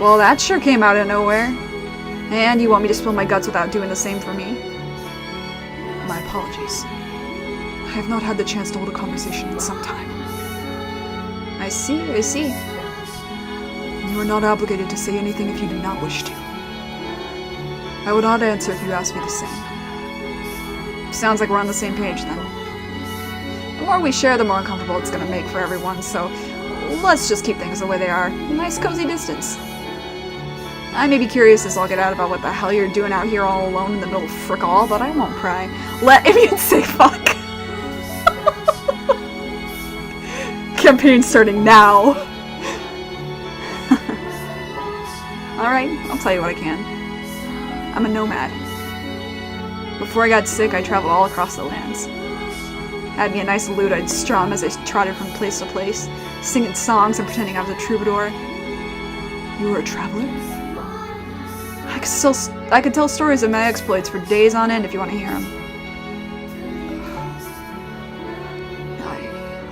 Well, that sure came out of nowhere. And you want me to spill my guts without doing the same for me? My apologies. I have not had the chance to hold a conversation in some time. I see, I see. You are not obligated to say anything if you do not wish to. I would not answer if you asked me the same. Sounds like we're on the same page, then. The more we share, the more uncomfortable it's gonna make for everyone, so let's just keep things the way they are. A nice cozy distance. I may be curious as I'll get out about what the hell you're doing out here all alone in the middle of frick all, but I won't pry. Let Amian say fuck. Campaign starting now. Alright, I'll tell you what I can. I'm a nomad. Before I got sick, I traveled all across the lands. Had me a nice lute I'd strum as I trotted from place to place, singing songs and pretending I was a troubadour. You were a traveler? I could tell stories of my exploits for days on end if you want to hear them.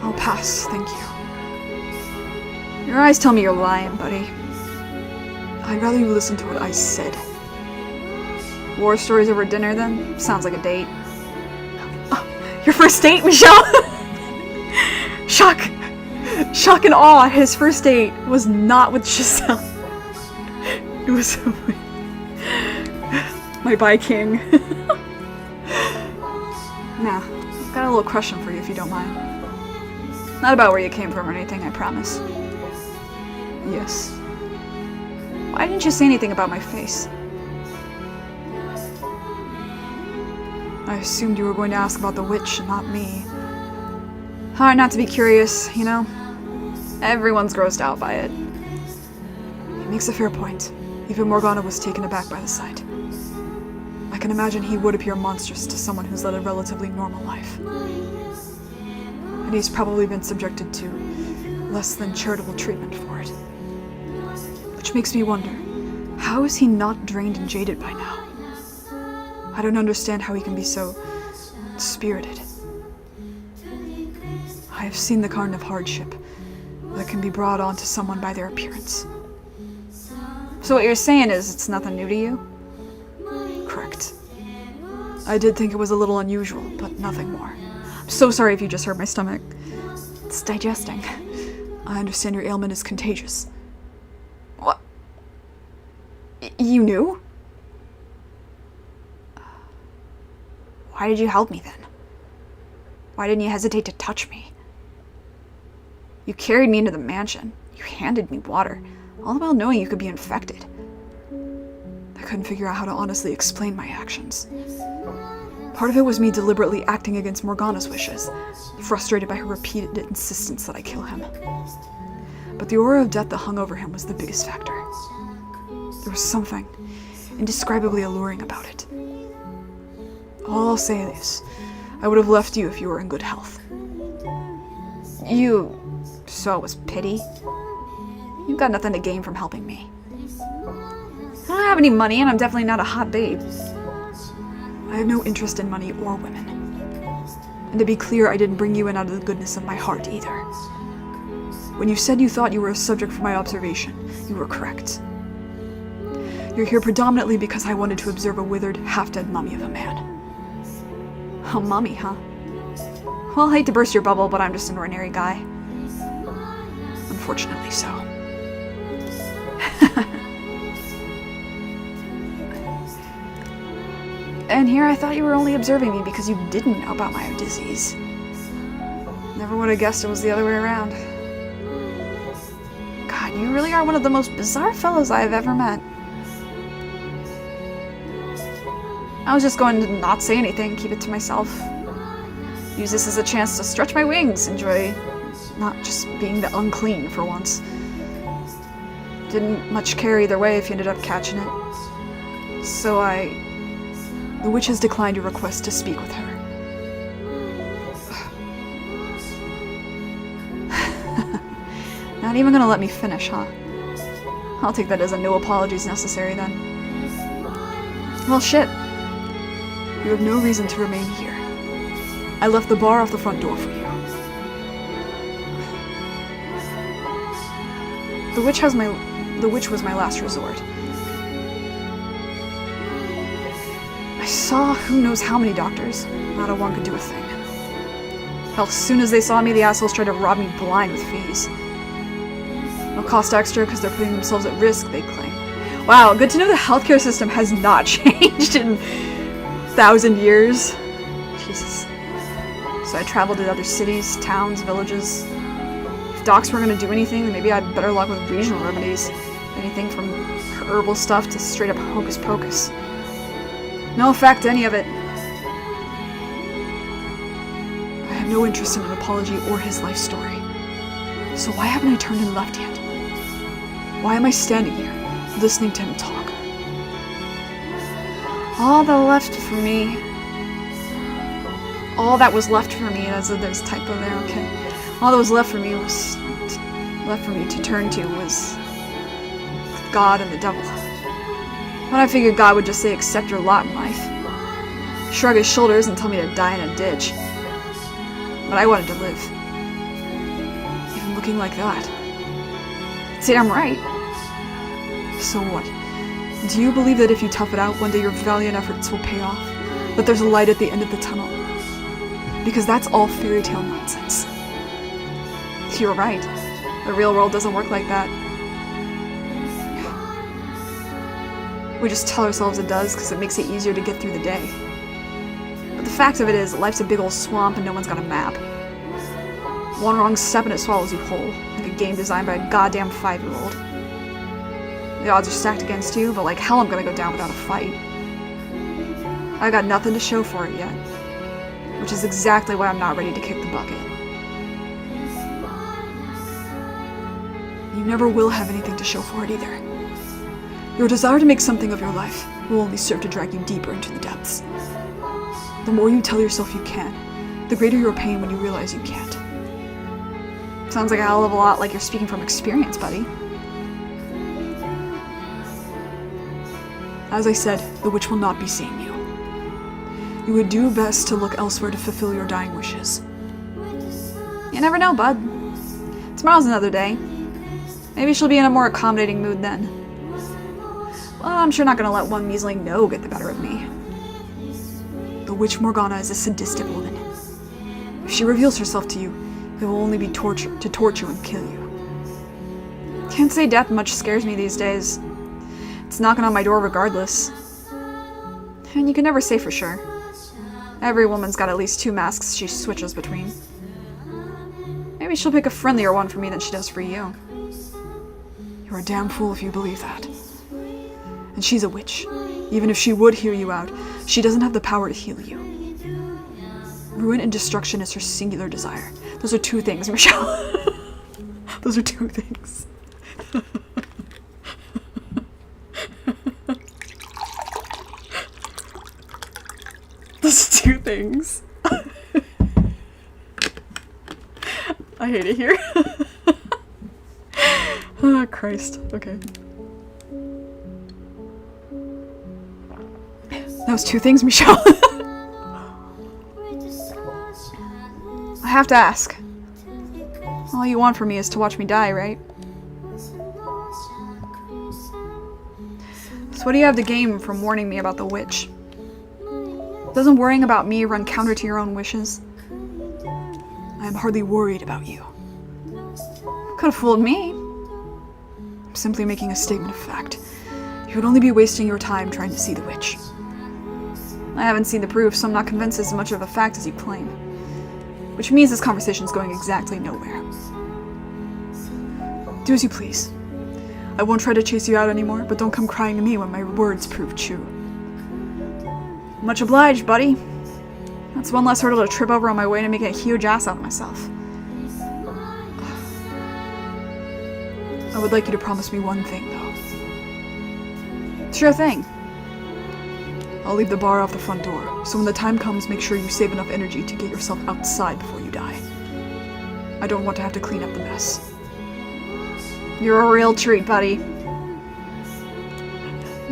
I'll pass, thank you. Your eyes tell me you're lying, buddy. I'd rather you listen to what I said. War stories over dinner, then? Sounds like a date. Oh, your first date, Michelle? Shock! Shock and awe, his first date was not with Giselle. It was my bye king. Nah, I've got a little crush for you if you don't mind. Not about where you came from or anything, I promise. Yes. Why didn't you say anything about my face? I assumed you were going to ask about the witch, not me. Hard not to be curious, you know? Everyone's grossed out by it. He makes a fair point. Even Morgana was taken aback by the sight. I can imagine he would appear monstrous to someone who's led a relatively normal life. And he's probably been subjected to less than charitable treatment for it. Which makes me wonder, how is he not drained and jaded by now? I don't understand how he can be so spirited. I have seen the kind of hardship that can be brought on to someone by their appearance. So what you're saying is it's nothing new to you? Correct. I did think it was a little unusual, but nothing more. I'm so sorry if you just hurt my stomach. It's digesting. I understand your ailment is contagious. What? You knew? Why did you help me then? Why didn't you hesitate to touch me? You carried me into the mansion. You handed me water, all the while knowing you could be infected. I couldn't figure out how to honestly explain my actions. Part of it was me deliberately acting against Morgana's wishes, frustrated by her repeated insistence that I kill him. But the aura of death that hung over him was the biggest factor. There was something indescribably alluring about it. All I'll say is, I would have left you if you were in good health. So it was pity? You've got nothing to gain from helping me. I don't have any money, and I'm definitely not a hot babe. I have no interest in money or women. And to be clear, I didn't bring you in out of the goodness of my heart either. When you said you thought you were a subject for my observation, you were correct. You're here predominantly because I wanted to observe a withered, half-dead mummy of a man. A mummy, huh? Well, I hate to burst your bubble, but I'm just an ordinary guy. Unfortunately so. And here I thought you were only observing me because you didn't know about my disease. Never would have guessed it was the other way around. God, you really are one of the most bizarre fellows I have ever met. I was just going to not say anything, keep it to myself. Use this as a chance to stretch my wings, enjoy not just being the unclean for once. Didn't much care either way if you ended up catching it. So The witch has declined your request to speak with her. Not even gonna let me finish, huh? I'll take that as a no apologies necessary then. Well, shit. You have no reason to remain here. I left the bar off the front door for you. The witch was my last resort. I saw who knows how many doctors. Not a one could do a thing. Hell, as soon as they saw me, the assholes tried to rob me blind with fees. It'll cost extra because they're putting themselves at risk, they claim. Wow, good to know the healthcare system has not changed in 1,000 years. Jesus. So I traveled to other cities, towns, villages. If docs weren't going to do anything, then maybe I had better luck with regional remedies. Anything from herbal stuff to straight up hocus pocus. No effect to any of it. I have no interest in an apology or his life story. So why haven't I turned and left yet? Why am I standing here, listening to him talk? All that was left for me, there's a typo there, okay. All that was left for me to turn to was God and the devil. When I figured God would just say, accept your lot in life. Shrug his shoulders and tell me to die in a ditch. But I wanted to live. Even looking like that. See, I'm right. So what? Do you believe that if you tough it out, one day your valiant efforts will pay off? That there's a light at the end of the tunnel? Because that's all fairy tale nonsense. You're right. The real world doesn't work like that. We just tell ourselves it does because it makes it easier to get through the day. But the fact of it is, life's a big old swamp and no one's got a map. One wrong step and it swallows you whole, like a game designed by a goddamn 5-year-old. The odds are stacked against you, but like hell I'm gonna go down without a fight. I got nothing to show for it yet, which is exactly why I'm not ready to kick the bucket. You never will have anything to show for it either. Your desire to make something of your life will only serve to drag you deeper into the depths. The more you tell yourself you can, the greater your pain when you realize you can't. Sounds like a hell of a lot like you're speaking from experience, buddy. As I said, the witch will not be seeing you. You would do best to look elsewhere to fulfill your dying wishes. You never know, bud. Tomorrow's another day. Maybe she'll be in a more accommodating mood then. Well, I'm sure not gonna let one measly no get the better of me. The witch Morgana is a sadistic woman. If she reveals herself to you, it will only be to torture and kill you. Can't say death much scares me these days. It's knocking on my door regardless. And you can never say for sure. Every woman's got at least 2 masks she switches between. Maybe she'll pick a friendlier one for me than she does for you. You're a damn fool if you believe that. And she's a witch. Even if she would hear you out, she doesn't have the power to heal you. Ruin and destruction is her singular desire. Those are 2 things, Michelle. Those are 2 things. Those are 2 things. I hate it here. Oh, Christ. Okay. That was 2 things, Michelle. I have to ask. All you want from me is to watch me die, right? So what do you have to gain from warning me about the witch? Doesn't worrying about me run counter to your own wishes? I am hardly worried about you. Could have fooled me. I'm simply making a statement of fact. You would only be wasting your time trying to see the witch. I haven't seen the proof, so I'm not convinced it's as much of a fact as you claim. Which means this conversation's going exactly nowhere. Do as you please. I won't try to chase you out anymore, but don't come crying to me when my words prove true. Much obliged, buddy. That's one less hurdle to trip over on my way to making a huge ass out of myself. I would like you to promise me one thing, though. Sure thing. I'll leave the bar off the front door, so when the time comes, make sure you save enough energy to get yourself outside before you die. I don't want to have to clean up the mess. You're a real treat, buddy.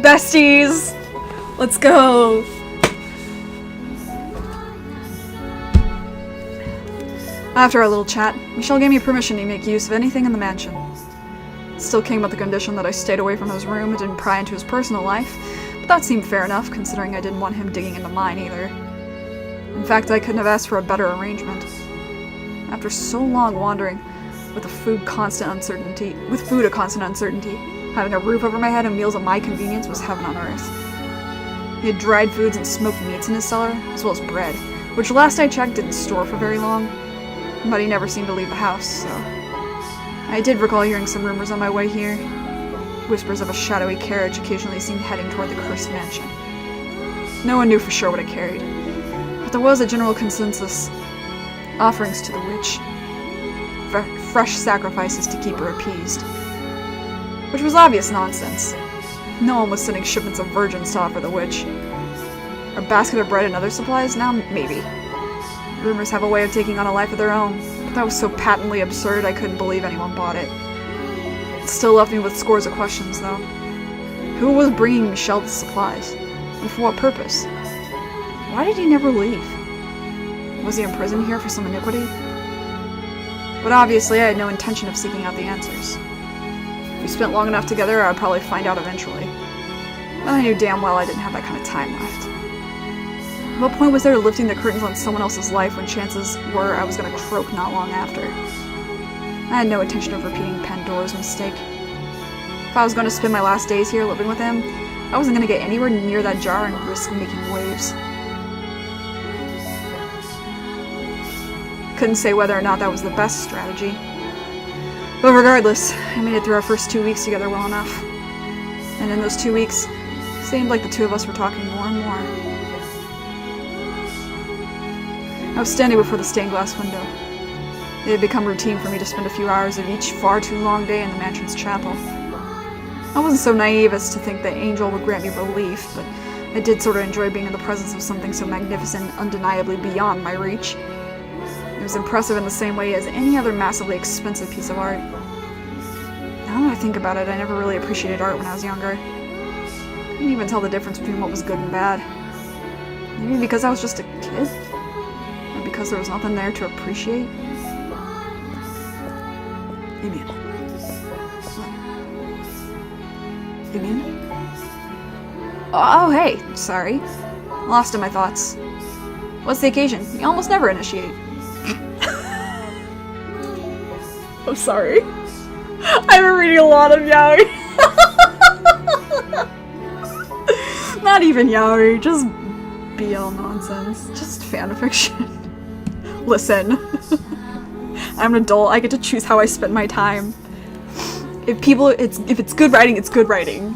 Besties! Let's go! After our little chat, Michelle gave me permission to make use of anything in the mansion. It still came with the condition that I stayed away from his room and didn't pry into his personal life, but that seemed fair enough, considering I didn't want him digging into mine either. In fact, I couldn't have asked for a better arrangement. After so long wandering, with food a constant uncertainty, having a roof over my head and meals at my convenience was heaven on earth. He had dried foods and smoked meats in his cellar, as well as bread, which last I checked didn't store for very long, but he never seemed to leave the house, so... I did recall hearing some rumors on my way here. Whispers of a shadowy carriage occasionally seen heading toward the cursed mansion. No one knew for sure what it carried, but there was a general consensus. Offerings to the witch. Fresh sacrifices to keep her appeased. Which was obvious nonsense. No one was sending shipments of virgins to offer the witch. A basket of bread and other supplies? Now, maybe. Rumors have a way of taking on a life of their own, but that was so patently absurd I couldn't believe anyone bought it. It still left me with scores of questions, though. Who was bringing Michelle the supplies? And for what purpose? Why did he never leave? Was he imprisoned here for some iniquity? But obviously I had no intention of seeking out the answers. If we spent long enough together, I'd probably find out eventually. But I knew damn well I didn't have that kind of time left. What point was there to lifting the curtains on someone else's life when chances were I was going to croak not long after? I had no intention of repeating Pandora's mistake. If I was going to spend my last days here living with him, I wasn't going to get anywhere near that jar and risk making waves. couldn't say whether or not that was the best strategy. But regardless, I made it through our first 2 weeks together well enough. And in those 2 weeks, it seemed like the two of us were talking more and more. I was standing before the stained glass window. It had become routine for me to spend a few hours of each far too long day in the mansion's chapel. I wasn't so naive as to think that Angel would grant me relief, but I did sort of enjoy being in the presence of something so magnificent and undeniably beyond my reach. It was impressive in the same way as any other massively expensive piece of art. Now that I think about it, I never really appreciated art when I was younger. I couldn't even tell the difference between what was good and bad. Maybe because I was just a kid? Or because there was nothing there to appreciate? Damien. Damien? Oh, hey, sorry. Lost in my thoughts. What's the occasion? You almost never initiate. I'm sorry. I've been reading a lot of yaoi. Not even yaoi, just BL nonsense. Just fanfiction. Listen. I'm an adult, I get to choose how I spend my time. If it's good writing, it's good writing.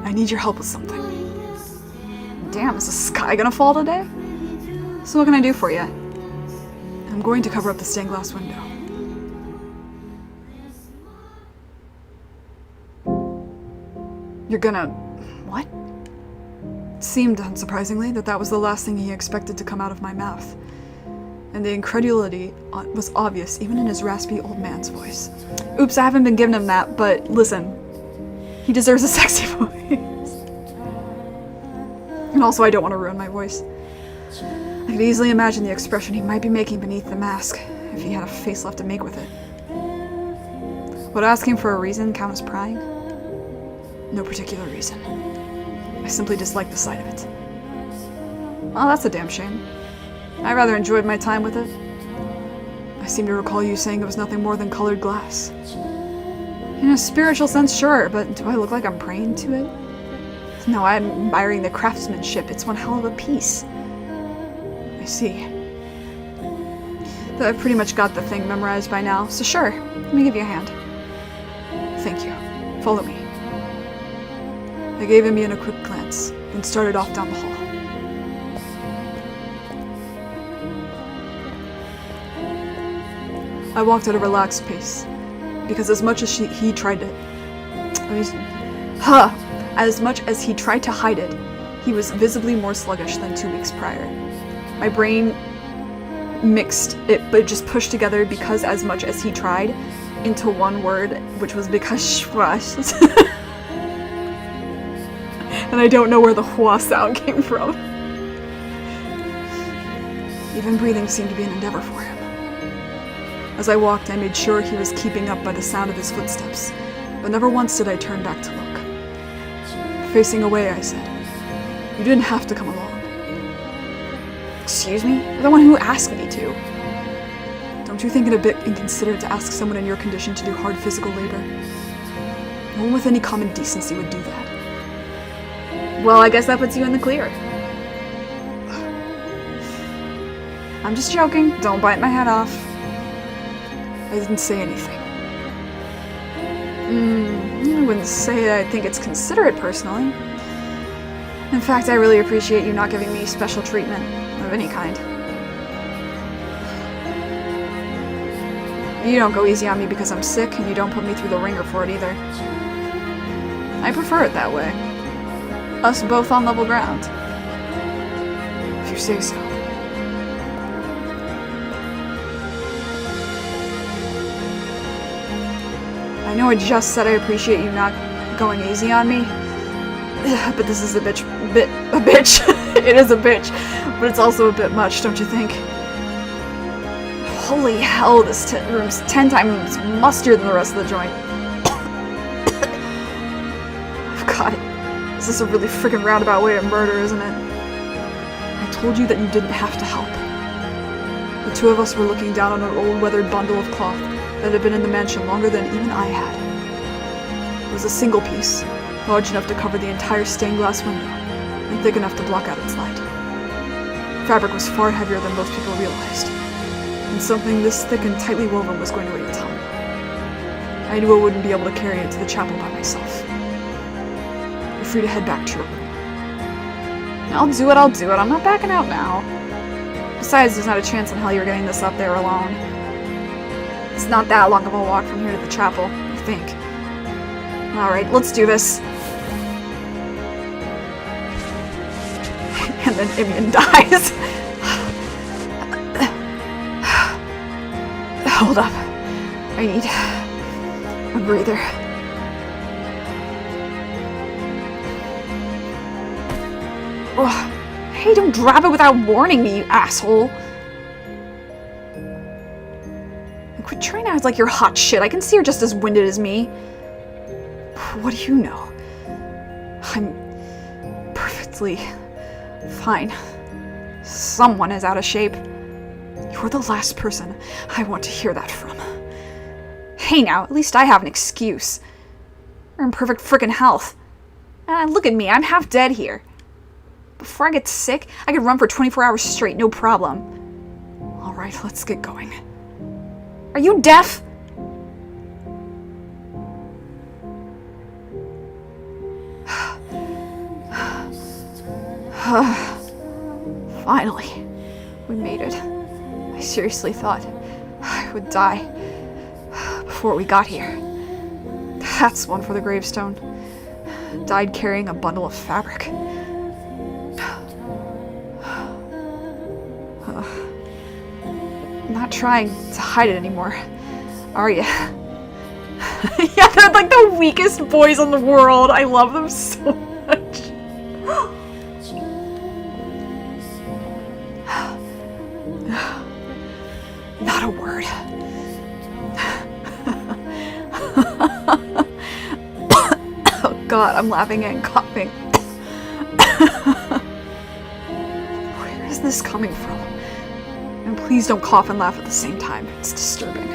I need your help with something. Damn, is the sky gonna fall today? So what can I do for you? I'm going to cover up the stained glass window. You're gonna... what? It seemed, unsurprisingly, that was the last thing he expected to come out of my mouth. And the incredulity was obvious even in his raspy old man's voice. Oops, I haven't been giving him that, but listen. He deserves a sexy voice. And also, I don't want to ruin my voice. I could easily imagine the expression he might be making beneath the mask, if he had a face left to make with it. Would asking for a reason count as prying? No particular reason. I simply dislike the sight of it. Well, that's a damn shame. I rather enjoyed my time with it. I seem to recall you saying it was nothing more than colored glass. In a spiritual sense, sure, but do I look like I'm praying to it? No, I'm admiring the craftsmanship. It's one hell of a piece. I see. But I've pretty much got the thing memorized by now, so sure, let me give you a hand. Thank you. Follow me. I gave Emian a quick glance, then started off down the hall. I walked at a relaxed pace, because as much as he tried to hide it, he was visibly more sluggish than 2 weeks prior. My brain mixed it, but just pushed together because as much as he tried into one word, which was because schwas. And I don't know where the hua sound came from. Even breathing seemed to be an endeavor for him. As I walked, I made sure he was keeping up by the sound of his footsteps, but never once did I turn back to look. Facing away, I said, "You didn't have to come along." Excuse me? You're the one who asked me to. Don't you think it a bit inconsiderate to ask someone in your condition to do hard physical labor? No one with any common decency would do that. Well, I guess that puts you in the clear. I'm just joking. Don't bite my head off. I didn't say anything. I wouldn't say I think it's considerate, personally. In fact, I really appreciate you not giving me special treatment of any kind. You don't go easy on me because I'm sick, and you don't put me through the ringer for it either. I prefer it that way. Us both on level ground. If you say so. I know I just said I appreciate you not going easy on me, but this is a bitch. It is a bitch, but it's also a bit much, don't you think? Holy hell, this room's 10 times mustier than the rest of the joint. God, this is a really freaking roundabout way to murder, isn't it? I told you that you didn't have to help. The two of us were looking down on an old weathered bundle of cloth that had been in the mansion longer than even I had. It was a single piece, large enough to cover the entire stained glass window, and thick enough to block out its light. fabric was far heavier than most people realized, and something this thick and tightly woven was going to weigh a ton. I knew I wouldn't be able to carry it to the chapel by myself. You're free to head back to your room. I'll do it. I'm not backing out now. Besides, there's not a chance in hell you're getting this up there alone. It's not that long of a walk from here to the chapel, I think. Alright, let's do this. And then Imian dies. Hold up. I need a breather. Ugh. Hey, don't drop it without warning me, you asshole. And quit trying to act like you're hot shit. I can see you're just as winded as me. What do you know? I'm perfectly fine. Someone is out of shape. You're the last person I want to hear that from. Hey now, at least I have an excuse. You're in perfect frickin' health. Look at me, I'm half dead here. Before I get sick, I could run for 24 hours straight, no problem. Alright, let's get going. Are you deaf? Finally, we made it. I seriously thought I would die before we got here. That's one for the gravestone. Died carrying a bundle of fabric. Not trying to hide it anymore, are ya? Yeah, they're like the weakest boys in the world. I love them so much. Not a word. Oh god, I'm laughing and coughing. Where is this coming from? And please don't cough and laugh at the same time. It's disturbing.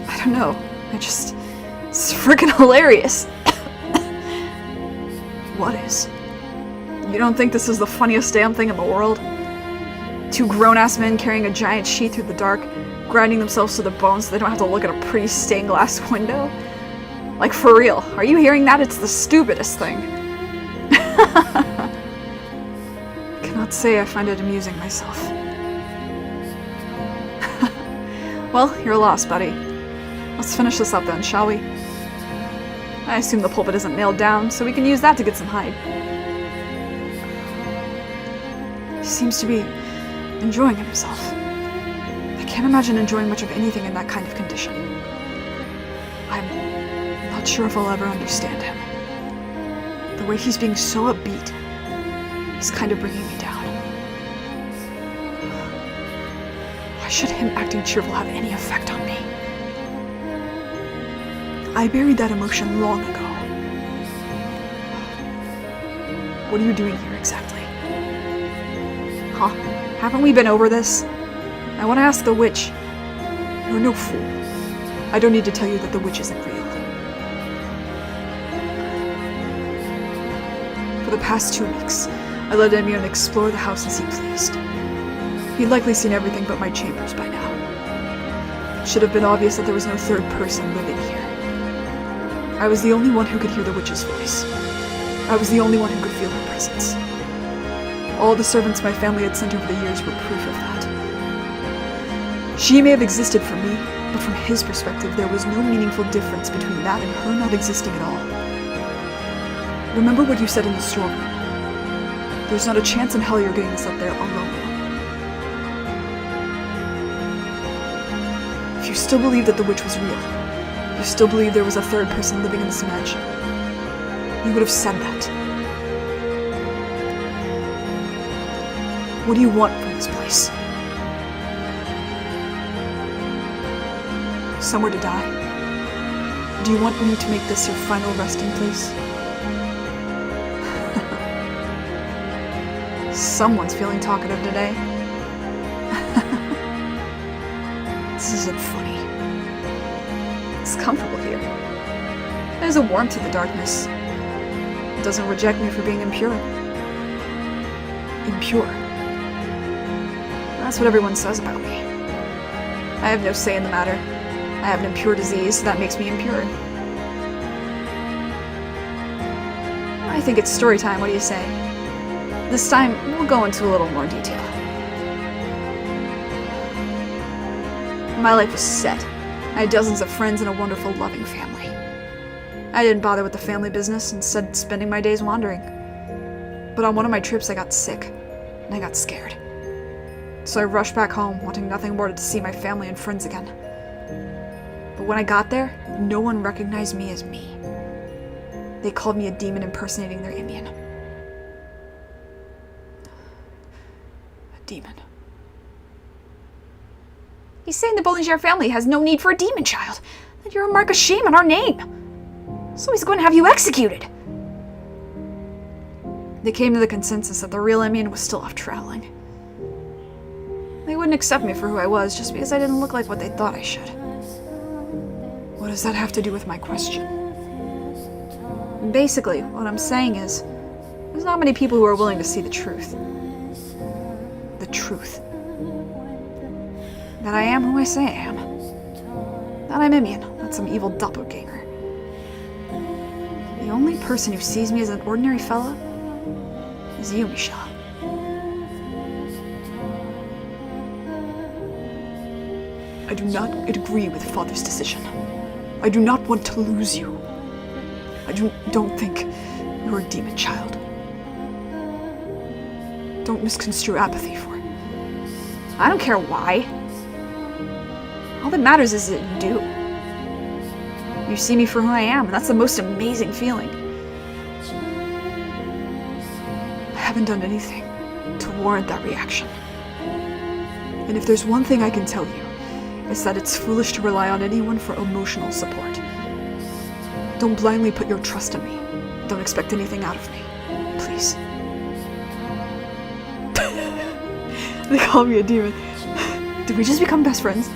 I don't know. It's freaking hilarious. What is? You don't think this is the funniest damn thing in the world? Two grown-ass men carrying a giant sheet through the dark, grinding themselves to the bone so they don't have to look at a pretty stained glass window? Like, for real, are you hearing that? It's the stupidest thing. Cannot say I find it amusing myself. Well, you're lost, buddy. Let's finish this up then, shall we? I assume the pulpit isn't nailed down, so we can use that to get some hide. He seems to be enjoying himself. I can't imagine enjoying much of anything in that kind of condition. I'm not sure if I'll ever understand him. The way he's being so upbeat is kind of bringing me down. Why should him acting cheerful have any effect on me? I buried that emotion long ago. What are you doing here exactly? Huh? Haven't we been over this? I want to ask the witch. You're no fool. I don't need to tell you that the witch isn't real. For the past 2 weeks, I let Emion explore the house as he pleased. He'd likely seen everything but my chambers by now. It should have been obvious that there was no third person living here. I was the only one who could hear the witch's voice. I was the only one who could feel her presence. All the servants my family had sent over the years were proof of that. She may have existed for me, but from his perspective, there was no meaningful difference between that and her not existing at all. Remember what you said in the storeroom. There's not a chance in hell you're getting this up there alone. If you still believe that the witch was real, you still believe there was a third person living in this mansion, you would have said that. What do you want from this place? Somewhere to die? Do you want me to make this your final resting place? Someone's feeling talkative today. This isn't funny. It's comfortable here. There's a warmth to the darkness. It doesn't reject me for being impure. Impure. That's what everyone says about me. I have no say in the matter. I have an impure disease, so that makes me impure. I think it's story time, what do you say? This time, we'll go into a little more detail. My life was set. I had dozens of friends and a wonderful, loving family. I didn't bother with the family business, instead spending my days wandering. But on one of my trips I got sick, and I got scared. So I rushed back home, wanting nothing more than to see my family and friends again. But when I got there, no one recognized me as me. They called me a demon impersonating their Indian. A demon. He's saying the Bollinger family has no need for a demon child. That you're a mark of shame on our name. So he's going to have you executed. They came to the consensus that the real Indian was still off traveling. They wouldn't accept me for who I was just because I didn't look like what they thought I should. What does that have to do with my question? Basically, what I'm saying is, there's not many people who are willing to see the truth. The truth. That I am who I say I am. That I'm Imian, not some evil doppelganger. The only person who sees me as an ordinary fella is you, Michelle. I do not agree with Father's decision. I do not want to lose you. I don't think you're a demon child. Don't misconstrue apathy for it. I don't care why. All that matters is that you do. You see me for who I am, and that's the most amazing feeling. I haven't done anything to warrant that reaction. And if there's one thing I can tell you, it's that it's foolish to rely on anyone for emotional support. Don't blindly put your trust in me. Don't expect anything out of me. Please. They call me a demon. Did we just become best friends?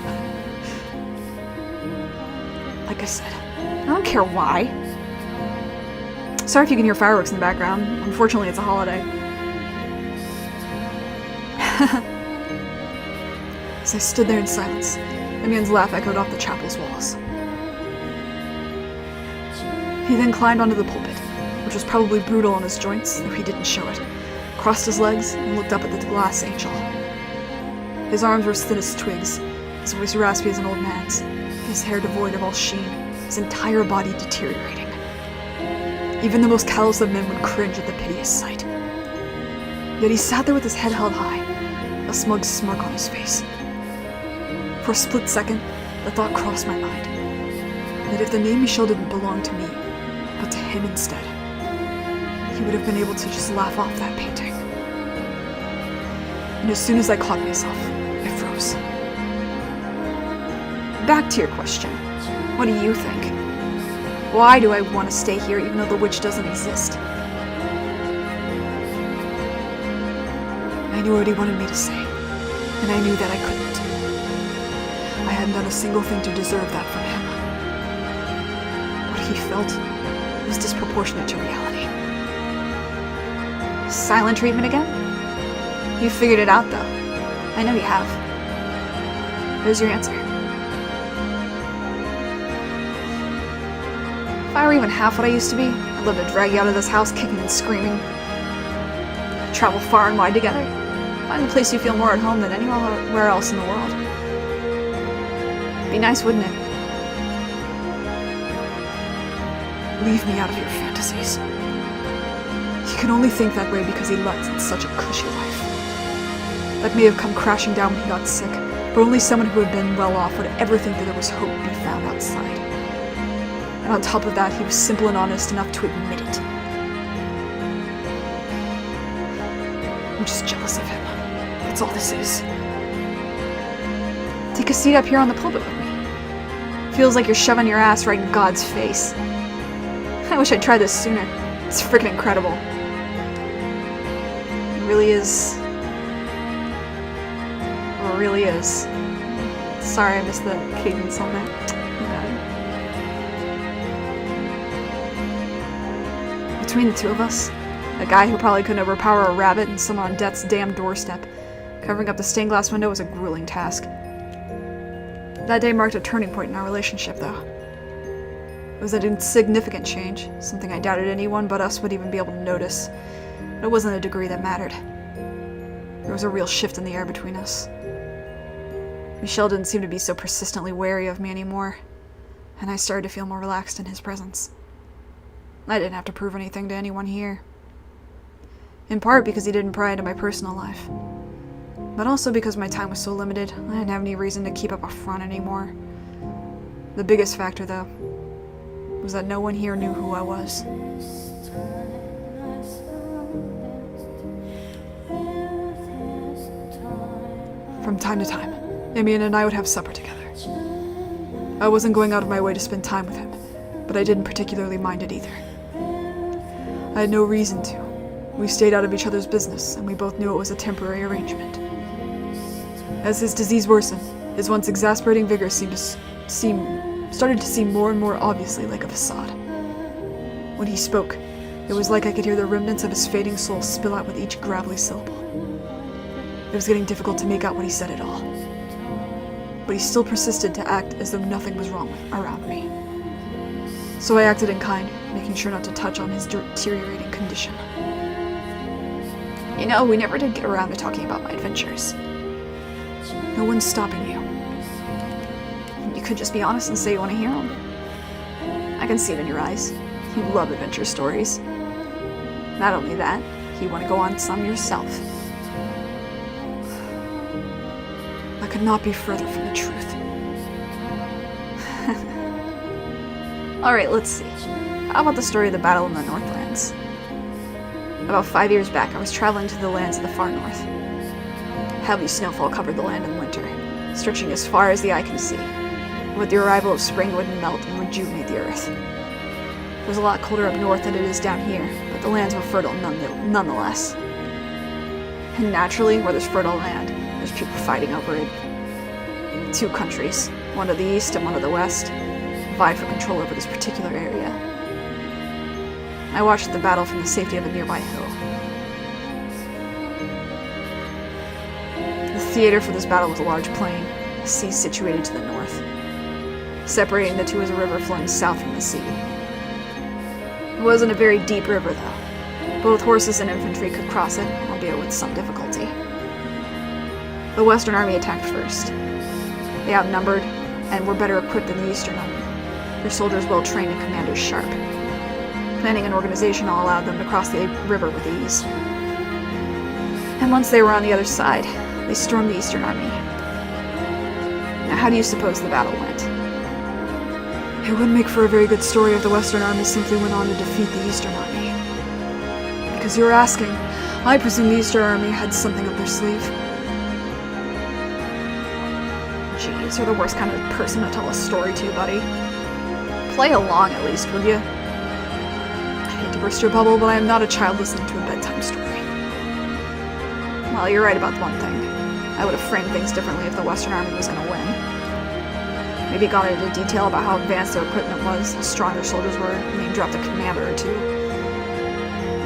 Like I said, I don't care why. Sorry if you can hear fireworks in the background. Unfortunately, it's a holiday. as I stood there in silence, the man's laugh echoed off the chapel's walls. He then climbed onto the pulpit, which was probably brutal on his joints, though he didn't show it, crossed his legs, and looked up at the glass angel. His arms were as thin as twigs, his voice raspy as an old man's, his hair devoid of all sheen, his entire body deteriorating. Even the most callous of men would cringe at the piteous sight. Yet he sat there with his head held high, a smug smirk on his face. For a split second, the thought crossed my mind that if the name Michel didn't belong to me, but to him instead, he would have been able to just laugh off that painting. And as soon as I caught myself, I froze. Back to your question. What do you think? Why do I want to stay here even though the witch doesn't exist? I knew what he wanted me to say, and I knew that I couldn't. I hadn't done a single thing to deserve that from him. What he felt was disproportionate to reality. Silent treatment again? You figured it out, though. I know you have. There's your answer. If I were even half what I used to be, I'd love to drag you out of this house kicking and screaming. Travel far and wide together. Find a place you feel more at home than anywhere else in the world. Be nice, wouldn't it? Leave me out of your fantasies. He can only think that way because he led such a cushy life. That may have come crashing down when he got sick, but only someone who had been well off would ever think that there was hope to be found outside. And on top of that, he was simple and honest enough to admit it. I'm just jealous of him. That's all this is. Take a seat up here on the pulpit with me. Feels like you're shoving your ass right in God's face. I wish I'd tried this sooner. It's freaking incredible. It really is. It really is. Sorry, I missed the cadence on that. Yeah. Between the two of us, a guy who probably couldn't overpower a rabbit and someone on death's damn doorstep, Covering up the stained glass window was a grueling task. That day marked a turning point in our relationship, though. It was an insignificant change, something I doubted anyone but us would even be able to notice. But it wasn't a degree that mattered. There was a real shift in the air between us. Michel didn't seem to be so persistently wary of me anymore, and I started to feel more relaxed in his presence. I didn't have to prove anything to anyone here. In part because he didn't pry into my personal life, but also because my time was so limited, I didn't have any reason to keep up a front anymore. The biggest factor, though, was that no one here knew who I was. From time to time, Amian and I would have supper together. I wasn't going out of my way to spend time with him, but I didn't particularly mind it either. I had no reason to. We stayed out of each other's business, and we both knew it was a temporary arrangement. As his disease worsened, his once exasperating vigor started to seem more and more obviously like a facade. When he spoke, it was like I could hear the remnants of his fading soul spill out with each gravelly syllable. It was getting difficult to make out what he said at all. But he still persisted to act as though nothing was wrong around me. So I acted in kind, making sure not to touch on his deteriorating condition. You know, we never did get around to talking about my adventures. No one's stopping you. You could just be honest and say you want to hear them. I can see it in your eyes. You love adventure stories. Not only that, you want to go on some yourself. That could not be further from the truth. Alright, let's see. How about the story of the battle in the Northlands? About 5 years back, I was traveling to the lands of the far north. Heavy snowfall covered the land in winter, stretching as far as the eye can see. With the arrival of spring, it would melt and rejuvenate the earth. It was a lot colder up north than it is down here, but the lands were fertile nonetheless. And naturally, where there's fertile land, there's people fighting over it. 2 countries, one to the east and one to the west, vied for control over this particular area. I watched the battle from the safety of a nearby hill. The theater for this battle was a large plain, a sea situated to the north. Separating the two is a river flowing south from the sea. It wasn't a very deep river, though. Both horses and infantry could cross it, albeit with some difficulty. The Western Army attacked first. They outnumbered and were better equipped than the Eastern Army, their soldiers well trained and commanders sharp. Planning and organization all allowed them to cross the river with ease. And once they were on the other side, they stormed the Eastern Army. Now, how do you suppose the battle went? It wouldn't make for a very good story if the Western Army simply went on to defeat the Eastern Army. Because you're asking, I presume the Eastern Army had something up their sleeve. Jeez, you're the worst kind of person to tell a story to, buddy. Play along at least, would you? I hate to burst your bubble, but I am not a child listening to a bedtime story. Well, you're right about one thing. I would have framed things differently if the Western Army was going to win. Maybe gone into detail about how advanced their equipment was, how strong their soldiers were, and maybe dropped a commander or two.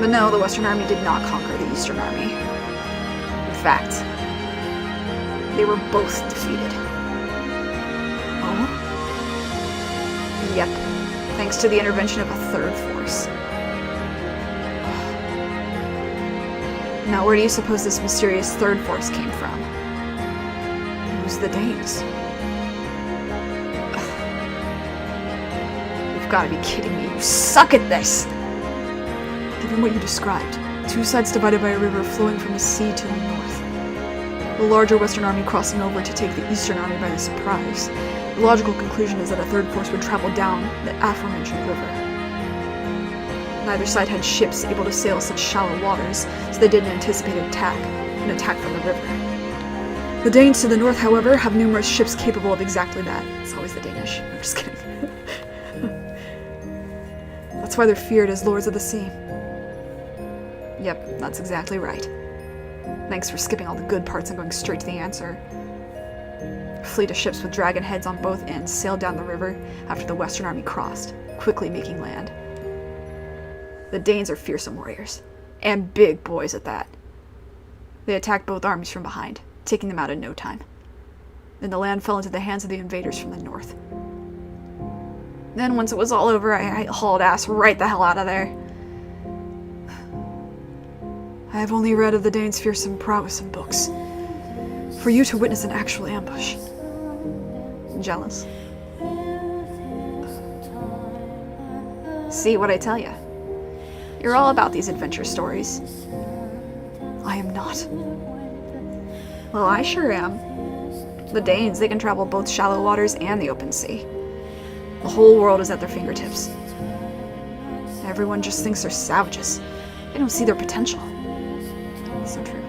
But no, the Western Army did not conquer the Eastern Army. In fact, they were both defeated. Oh? Yep, thanks to the intervention of a third force. Now, where do you suppose this mysterious third force came from? It was the Danes. You've got to be kidding me. You suck at this! Given what you described, 2 sides divided by a river flowing from the sea to the north. The larger Western Army crossing over to take the Eastern Army by surprise. The logical conclusion is that a third force would travel down the aforementioned river. Neither side had ships able to sail such shallow waters, so they didn't anticipate an attack from the river. The Danes to the north, however, have numerous ships capable of exactly that. It's always the Danish. I'm just kidding. That's why they're feared as lords of the sea. Yep, that's exactly right. Thanks for skipping all the good parts and going straight to the answer. A fleet of ships with dragon heads on both ends sailed down the river after the Western Army crossed, quickly making land. The Danes are fearsome warriors, and big boys at that. They attacked both armies from behind, taking them out in no time. Then the land fell into the hands of the invaders from the north. Then once it was all over, I hauled ass right the hell out of there. I have only read of the Danes' fearsome prowess in books. For you to witness an actual ambush. Jealous. See what I tell ya? You're all about these adventure stories. I am not. Well, I sure am. The Danes, they can travel both shallow waters and the open sea. The whole world is at their fingertips. Everyone just thinks they're savages. They don't see their potential. So true.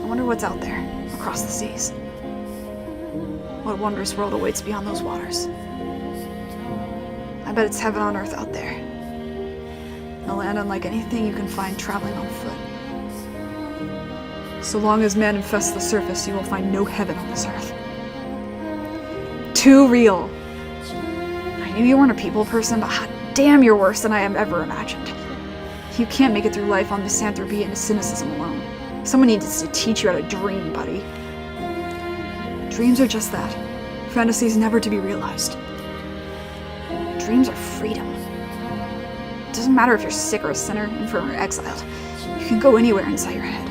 I wonder what's out there, across the seas. What wondrous world awaits beyond those waters. I bet it's heaven on earth out there. A land unlike anything you can find traveling on foot. So long as man infests the surface, you will find no heaven on this earth. Too real. I knew you weren't a people person, but hot damn, you're worse than I have ever imagined. You can't make it through life on misanthropy and cynicism alone. Someone needs to teach you how to dream, buddy. Dreams are just that. Fantasies never to be realized. Dreams are freedom. It doesn't matter if you're sick or a sinner, infirm or exiled. You can go anywhere inside your head.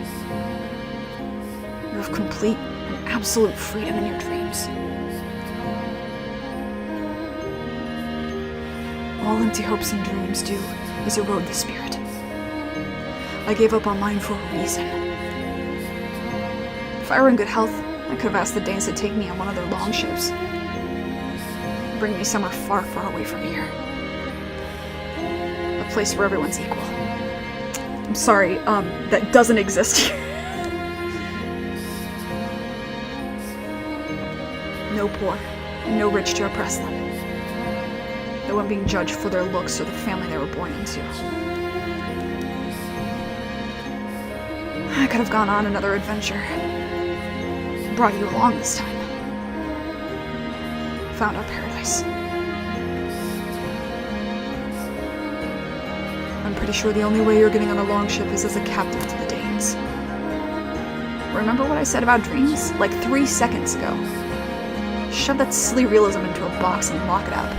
You have complete and absolute freedom in your dreams. All empty hopes and dreams do is erode the spirit. I gave up on mine for a reason. If I were in good health, I could have asked the Danes to take me on one of their longships. Bring me somewhere far, far away from here. A place where everyone's equal. I'm sorry, that doesn't exist here. No poor, and no rich to oppress them. No one being judged for their looks or the family they were born into. I could have gone on another adventure. Brought you along this time. Found our paradise. I'm pretty sure the only way you're getting on a longship is as a captive to the Danes. Remember what I said about dreams? Like 3 seconds ago. Shove that silly realism into a box and lock it up.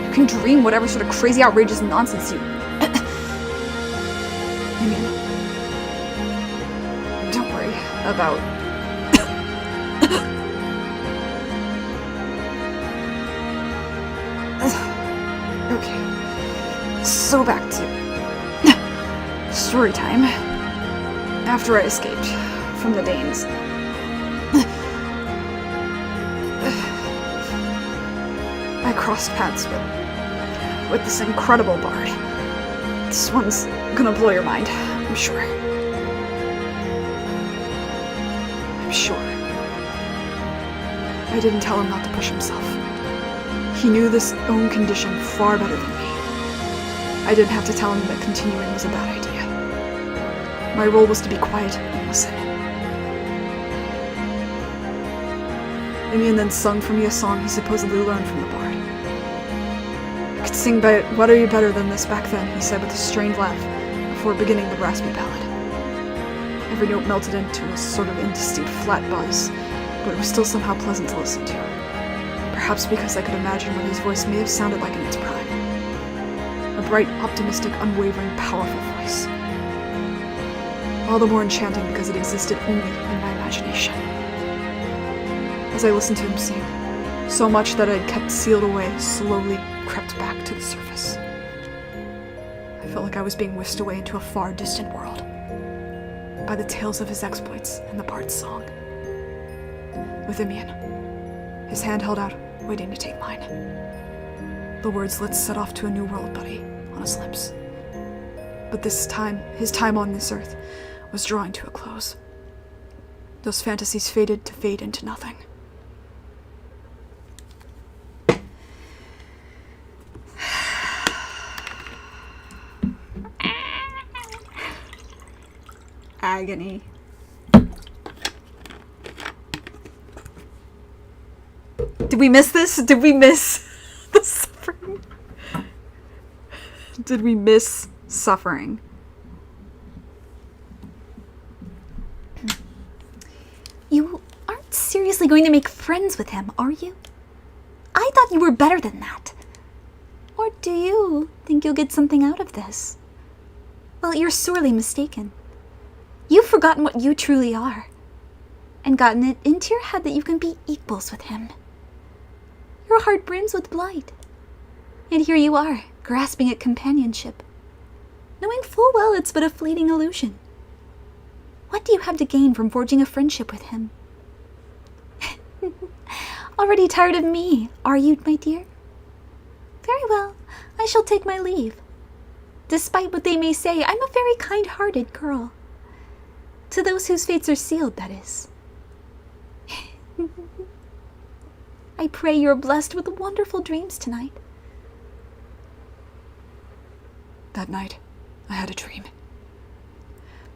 You can dream whatever sort of crazy, outrageous nonsense you... You mean... Don't worry about... Okay. So back to... story time. After I escaped from the Danes... I crossed paths with this incredible bard. This one's gonna blow your mind, I'm sure. I'm sure. I didn't tell him not to push himself. He knew this own condition far better than me. I didn't have to tell him that continuing was a bad idea. My role was to be quiet and listen. Emian then sung for me a song he supposedly learned from the bard. I could sing What Are You Better Than This back then, he said with a strained laugh, before beginning the raspy ballad. Every note melted into a sort of indistinct flat buzz, but it was still somehow pleasant to listen to. Perhaps because I could imagine what his voice may have sounded like in its prime. A bright, optimistic, unwavering, powerful voice. All the more enchanting because it existed only in my imagination. As I listened to him sing, so much that I had kept sealed away slowly crept back to the surface. I felt like I was being whisked away into a far distant world by the tales of his exploits and the bard's song. With Emian, his hand held out, waiting to take mine. The words, "Let's set off to a new world, buddy," on his lips. But this time, his time on this earth, was drawing to a close. Those fantasies faded to fade into nothing. Agony. Did we miss this? Did we miss the suffering? Did we miss suffering? seriously going to make friends with him, are you? I thought you were better than that. Or do you think you'll get something out of this? Well, you're sorely mistaken. You've forgotten what you truly are, and gotten it into your head that you can be equals with him. Your heart brims with blight, and here you are, grasping at companionship, knowing full well it's but a fleeting illusion. What do you have to gain from forging a friendship with him? Already tired of me, are you, my dear? Very well, I shall take my leave. Despite what they may say, I'm a very kind-hearted girl. To those whose fates are sealed, that is. I pray you're blessed with wonderful dreams tonight. That night, I had a dream.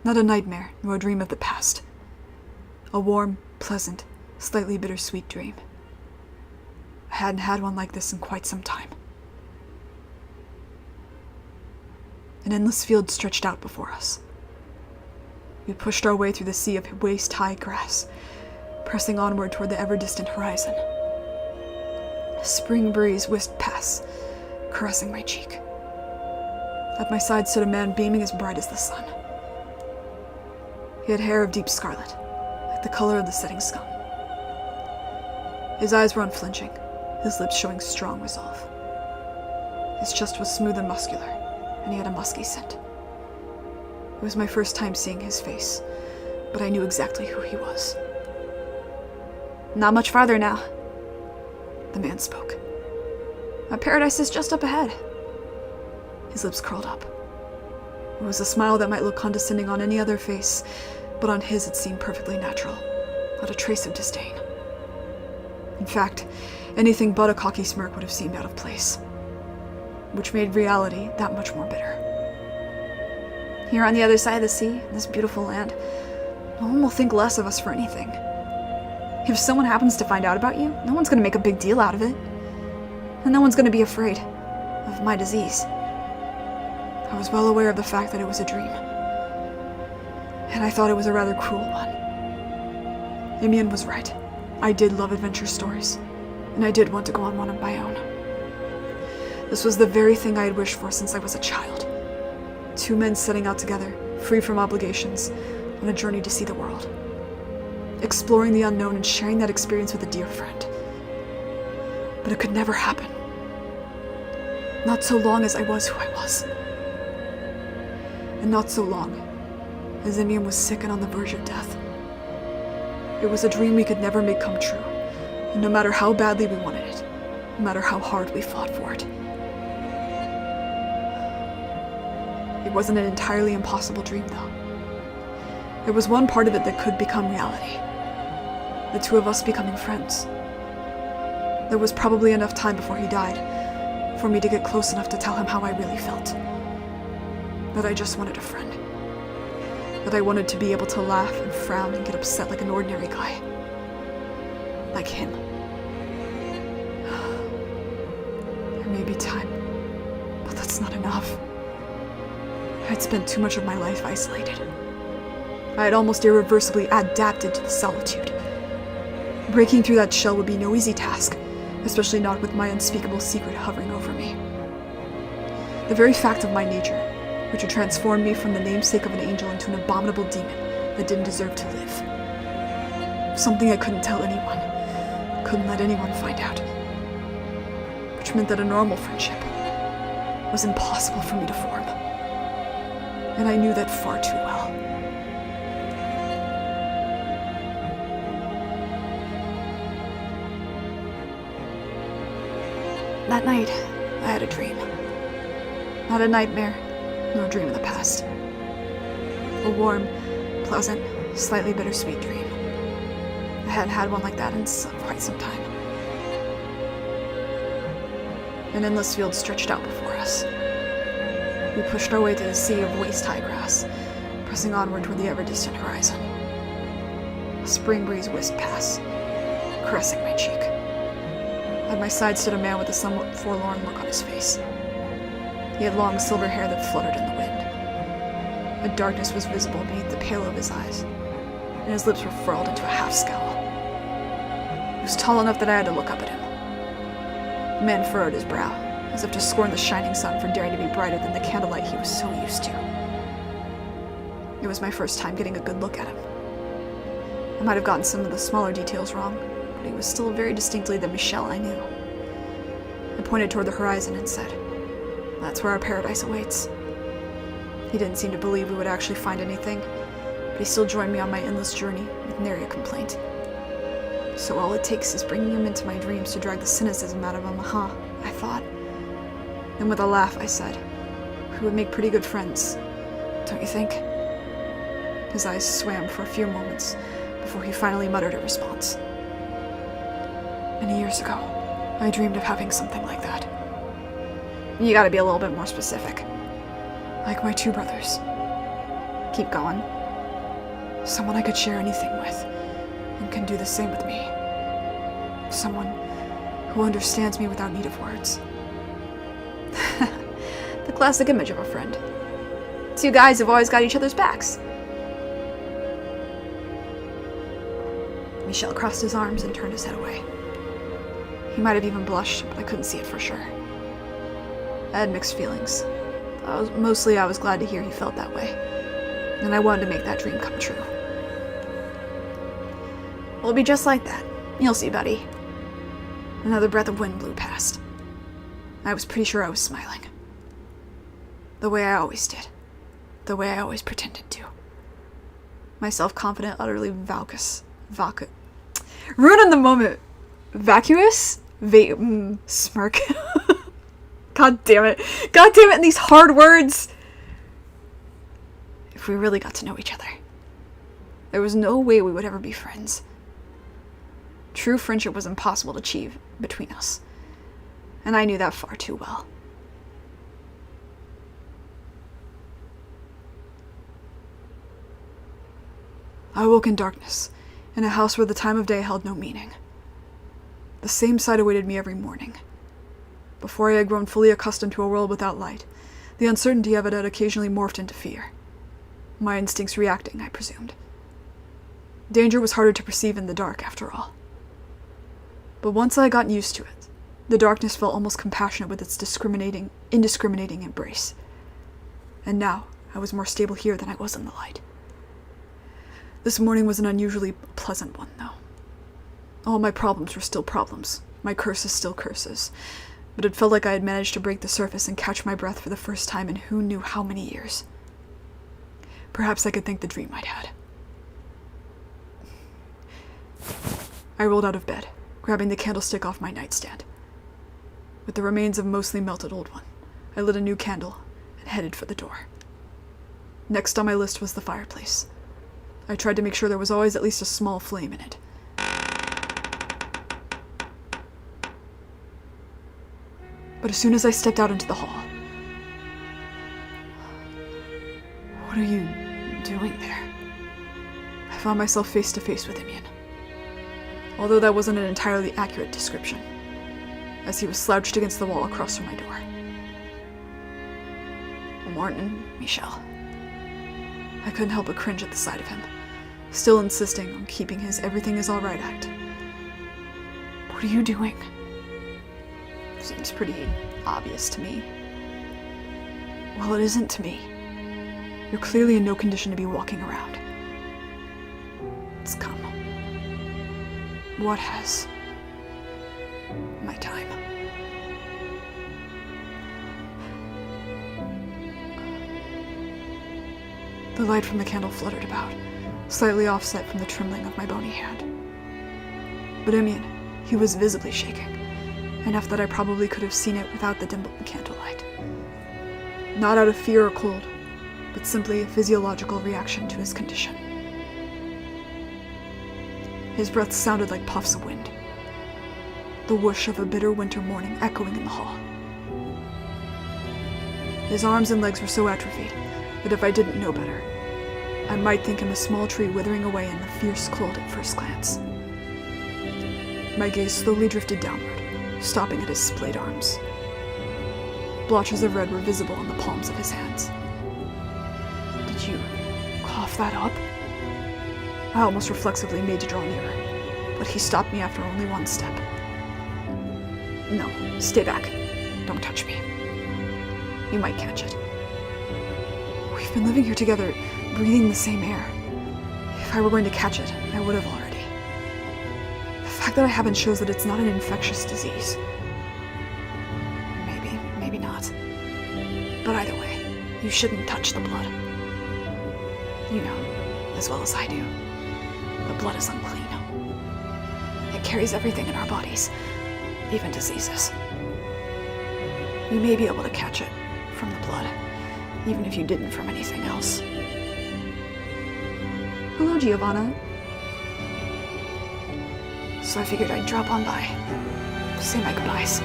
Not a nightmare, nor a dream of the past. A warm, pleasant, slightly bittersweet dream. I hadn't had one like this in quite some time. An endless field stretched out before us. We pushed our way through the sea of waist-high grass, pressing onward toward the ever-distant horizon. A spring breeze whisked past, caressing my cheek. At my side stood a man beaming as bright as the sun. He had hair of deep scarlet, like the color of the setting sun. His eyes were unflinching, his lips showing strong resolve. His chest was smooth and muscular, and he had a musky scent. It was my first time seeing his face, but I knew exactly who he was. Not much farther now. The man spoke. My paradise is just up ahead. His lips curled up. It was a smile that might look condescending on any other face, but on his it seemed perfectly natural, not a trace of disdain. In fact, anything but a cocky smirk would have seemed out of place, which made reality that much more bitter. Here on the other side of the sea, in this beautiful land, no one will think less of us for anything. If someone happens to find out about you, no one's going to make a big deal out of it. And no one's going to be afraid of my disease. I was well aware of the fact that it was a dream, and I thought it was a rather cruel one. Imian was right. I did love adventure stories, and I did want to go on one of my own. This was the very thing I had wished for since I was a child. Two men setting out together, free from obligations, on a journey to see the world. Exploring the unknown and sharing that experience with a dear friend. But it could never happen. Not so long as I was who I was. And not so long as Imian was sick and on the verge of death. It was a dream we could never make come true, and no matter how badly we wanted it, no matter how hard we fought for it. It wasn't an entirely impossible dream, though. There was one part of it that could become reality. The two of us becoming friends. There was probably enough time before he died for me to get close enough to tell him how I really felt. That I just wanted a friend. That I wanted to be able to laugh and frown and get upset like an ordinary guy. Like him. There may be time, but that's not enough. I'd spent too much of my life isolated. I had almost irreversibly adapted to the solitude. Breaking through that shell would be no easy task, especially not with my unspeakable secret hovering over me. The very fact of my nature, which had transformed me from the namesake of an angel into an abominable demon that didn't deserve to live. Something I couldn't tell anyone, couldn't let anyone find out. Which meant that a normal friendship was impossible for me to form. And I knew that far too well. That night, I had a dream. Not a nightmare, nor a dream of the past. A warm, pleasant, slightly bittersweet dream. I hadn't had one like that in quite some time. An endless field stretched out before us. We pushed our way through the sea of waist-high grass, pressing onward toward the ever-distant horizon. A spring breeze whisked past, caressing my cheek. At my side stood a man with a somewhat forlorn look on his face. He had long silver hair that fluttered in the wind. A darkness was visible beneath the pale of his eyes, and his lips were furled into a half-scowl. He was tall enough that I had to look up at him. The man furrowed his brow, as if to scorn the shining sun for daring to be brighter than the candlelight he was so used to. It was my first time getting a good look at him. I might have gotten some of the smaller details wrong, but he was still very distinctly the Michelle I knew. I pointed toward the horizon and said, "That's where our paradise awaits." He didn't seem to believe we would actually find anything, but he still joined me on my endless journey with nary a complaint. So all it takes is bringing him into my dreams to drag the cynicism out of him, huh? I thought. Then with a laugh I said, "We would make pretty good friends, don't you think?" His eyes swam for a few moments before he finally muttered a response. "Many years ago, I dreamed of having something like that." You gotta be a little bit more specific. "Like my two brothers." Keep going. "Someone I could share anything with, and can do the same with me. Someone who understands me without need of words." The classic image of a friend. Two guys have always got each other's backs. Michel crossed his arms and turned his head away. He might have even blushed, but I couldn't see it for sure. I had mixed feelings. Mostly I was glad to hear he felt that way, and I wanted to make that dream come true. It'll be just like that. You'll see, buddy. Another breath of wind blew past. I was pretty sure I was smiling. The way I always did. The way I always pretended to. My self-confident, utterly ruining the moment. Vacuous? Smirk. God damn it. God damn it, and these hard words. If we really got to know each other, there was no way we would ever be friends. True friendship was impossible to achieve between us, and I knew that far too well. I woke in darkness, in a house where the time of day held no meaning. The same sight awaited me every morning. Before I had grown fully accustomed to a world without light, the uncertainty of it had occasionally morphed into fear. My instincts reacting, I presumed. Danger was harder to perceive in the dark, after all. But once I had gotten used to it, the darkness felt almost compassionate with its indiscriminating embrace. And now, I was more stable here than I was in the light. This morning was an unusually pleasant one, though. All my problems were still problems, my curses still curses, but it felt like I had managed to break the surface and catch my breath for the first time in who knew how many years. Perhaps I could thank the dream I'd had. I rolled out of bed, grabbing the candlestick off my nightstand. With the remains of a mostly melted old one, I lit a new candle and headed for the door. Next on my list was the fireplace. I tried to make sure there was always at least a small flame in it. But as soon as I stepped out into the hall... What are you doing there? I found myself face to face with Imian. Although that wasn't an entirely accurate description, as he was slouched against the wall across from my door. Morton, Michel. I couldn't help but cringe at the sight of him, still insisting on keeping his everything is alright act. What are you doing? Seems pretty obvious to me. Well, it isn't to me. You're clearly in no condition to be walking around. It's come. What has? My time. The light from the candle fluttered about, slightly offset from the trembling of my bony hand. But Imian, he was visibly shaking, enough that I probably could have seen it without the dim candlelight. Not out of fear or cold, but simply a physiological reaction to his condition. His breath sounded like puffs of wind, the whoosh of a bitter winter morning echoing in the hall. His arms and legs were so atrophied that if I didn't know better, I might think him a small tree withering away in the fierce cold at first glance. My gaze slowly drifted downward, stopping at his splayed arms. Blotches of red were visible on the palms of his hands. Did you cough that up? I almost reflexively made to draw nearer, but he stopped me after only one step. No, stay back. Don't touch me. You might catch it. We've been living here together, breathing the same air. If I were going to catch it, I would have already. The fact that I haven't shows that it's not an infectious disease. Maybe not. But either way, you shouldn't touch the blood. You know, as well as I do, the blood is unclean. It carries everything in our bodies, even diseases. You may be able to catch it from the blood, even if you didn't from anything else. Hello, Giovanna. So I figured I'd drop on by, say my goodbyes.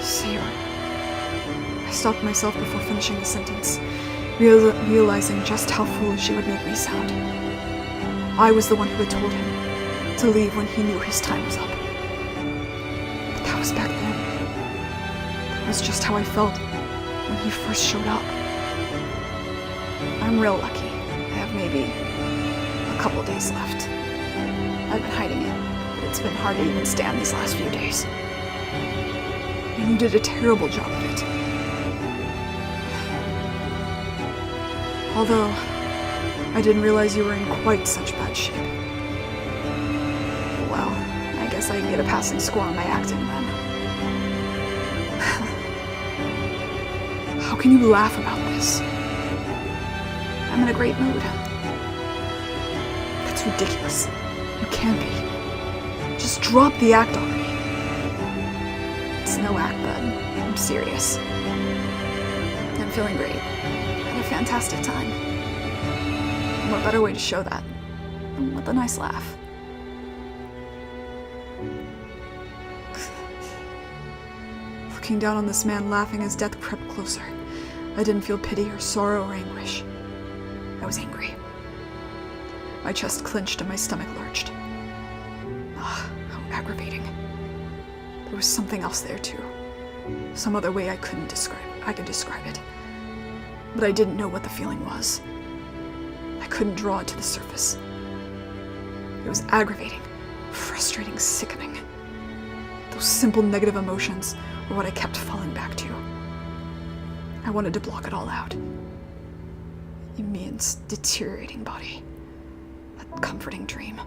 See her. I stopped myself before finishing the sentence, realizing just how foolish it would make me sound. I was the one who had told him to leave when he knew his time was up. But that was back then. That was just how I felt when he first showed up. I'm real lucky. I have maybe a couple days left. I've been hiding it, but it's been hard to even stand these last few days. And you did a terrible job of it. Although, I didn't realize you were in quite such bad shape. Well, I guess I can get a passing score on my acting then. How can you laugh about this? I'm in a great mood. That's ridiculous. You can't be. Just drop the act already. It's no act, bud. I'm serious. I'm feeling great. I had a fantastic time. And what better way to show that than with a nice laugh? Looking down on this man laughing as death crept closer, I didn't feel pity or sorrow or anguish. I was angry. My chest clenched and my stomach lurched. Ah, how aggravating. There was something else there too. Some other way I could describe it. But I didn't know what the feeling was. I couldn't draw it to the surface. It was aggravating, frustrating, sickening. Those simple negative emotions were what I kept falling back to. I wanted to block it all out. Immens's deteriorating body. That comforting dream.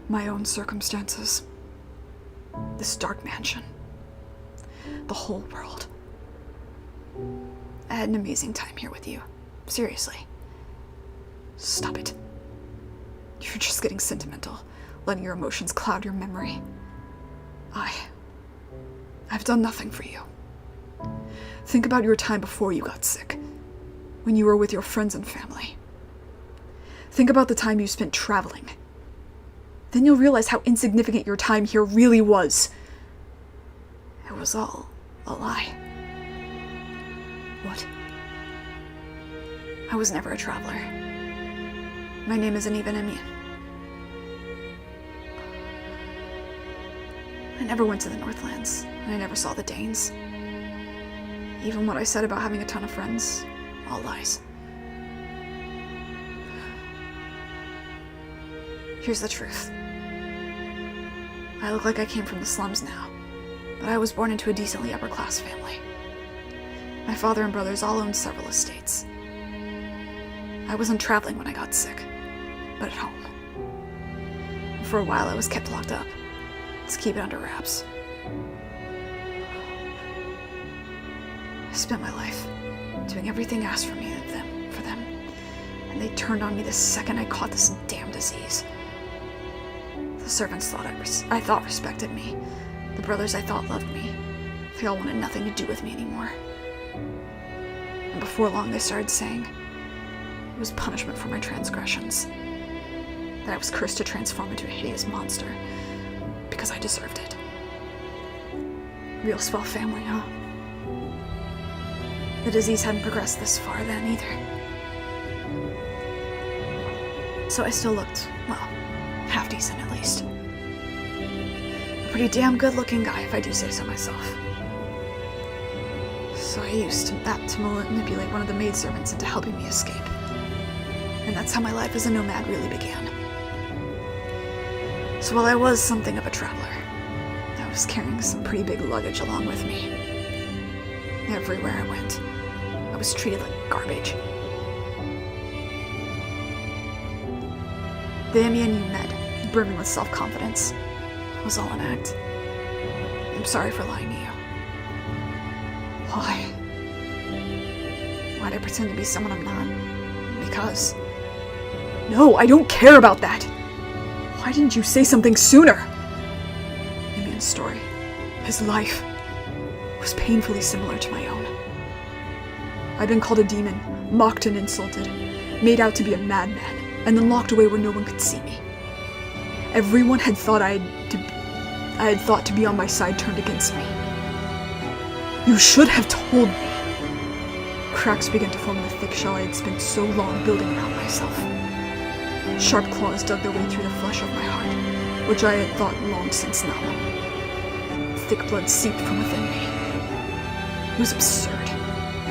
My own circumstances. This dark mansion. The whole world. I had an amazing time here with you. Seriously. Stop it. You're just getting sentimental, letting your emotions cloud your memory. I've done nothing for you. Think about your time before you got sick, when you were with your friends and family. Think about the time you spent traveling. Then you'll realize how insignificant your time here really was. It was all a lie. What? I was never a traveler. My name isn't even Emien. I never went to the Northlands, and I never saw the Danes. Even what I said about having a ton of friends, all lies. Here's the truth. I look like I came from the slums now, but I was born into a decently upper-class family. My father and brothers all owned several estates. I wasn't traveling when I got sick, but at home. And for a while I was kept locked up. Let's keep it under wraps. I spent my life doing everything asked for me for them, and they turned on me the second I caught this damn disease. The servants I thought respected me. The brothers I thought loved me. They all wanted nothing to do with me anymore. And before long they started saying it was punishment for my transgressions. That I was cursed to transform into a hideous monster because I deserved it. Real swell family, huh? The disease hadn't progressed this far then either. So I still looked, well, half decent at least. A pretty damn good looking guy if I do say so myself. So I used that to manipulate one of the maidservants into helping me escape. And that's how my life as a nomad really began. So while I was something of a traveler, I was carrying some pretty big luggage along with me. Everywhere I went, I was treated like garbage. The Amian you met, brimming with self-confidence, was all an act. I'm sorry for lying to you. Why? Why'd I pretend to be someone I'm not? Because... No, I don't care about that! Why didn't you say something sooner? Amian's story, his life, was painfully similar to my own. I'd been called a demon, mocked and insulted, made out to be a madman, and then locked away where no one could see me. Everyone had thought I had thought to be on my side turned against me. You should have told me. Cracks began to form in the thick shell I had spent so long building around myself. Sharp claws dug their way through the flesh of my heart, which I had thought long since numb. Thick blood seeped from within me. It was absurd.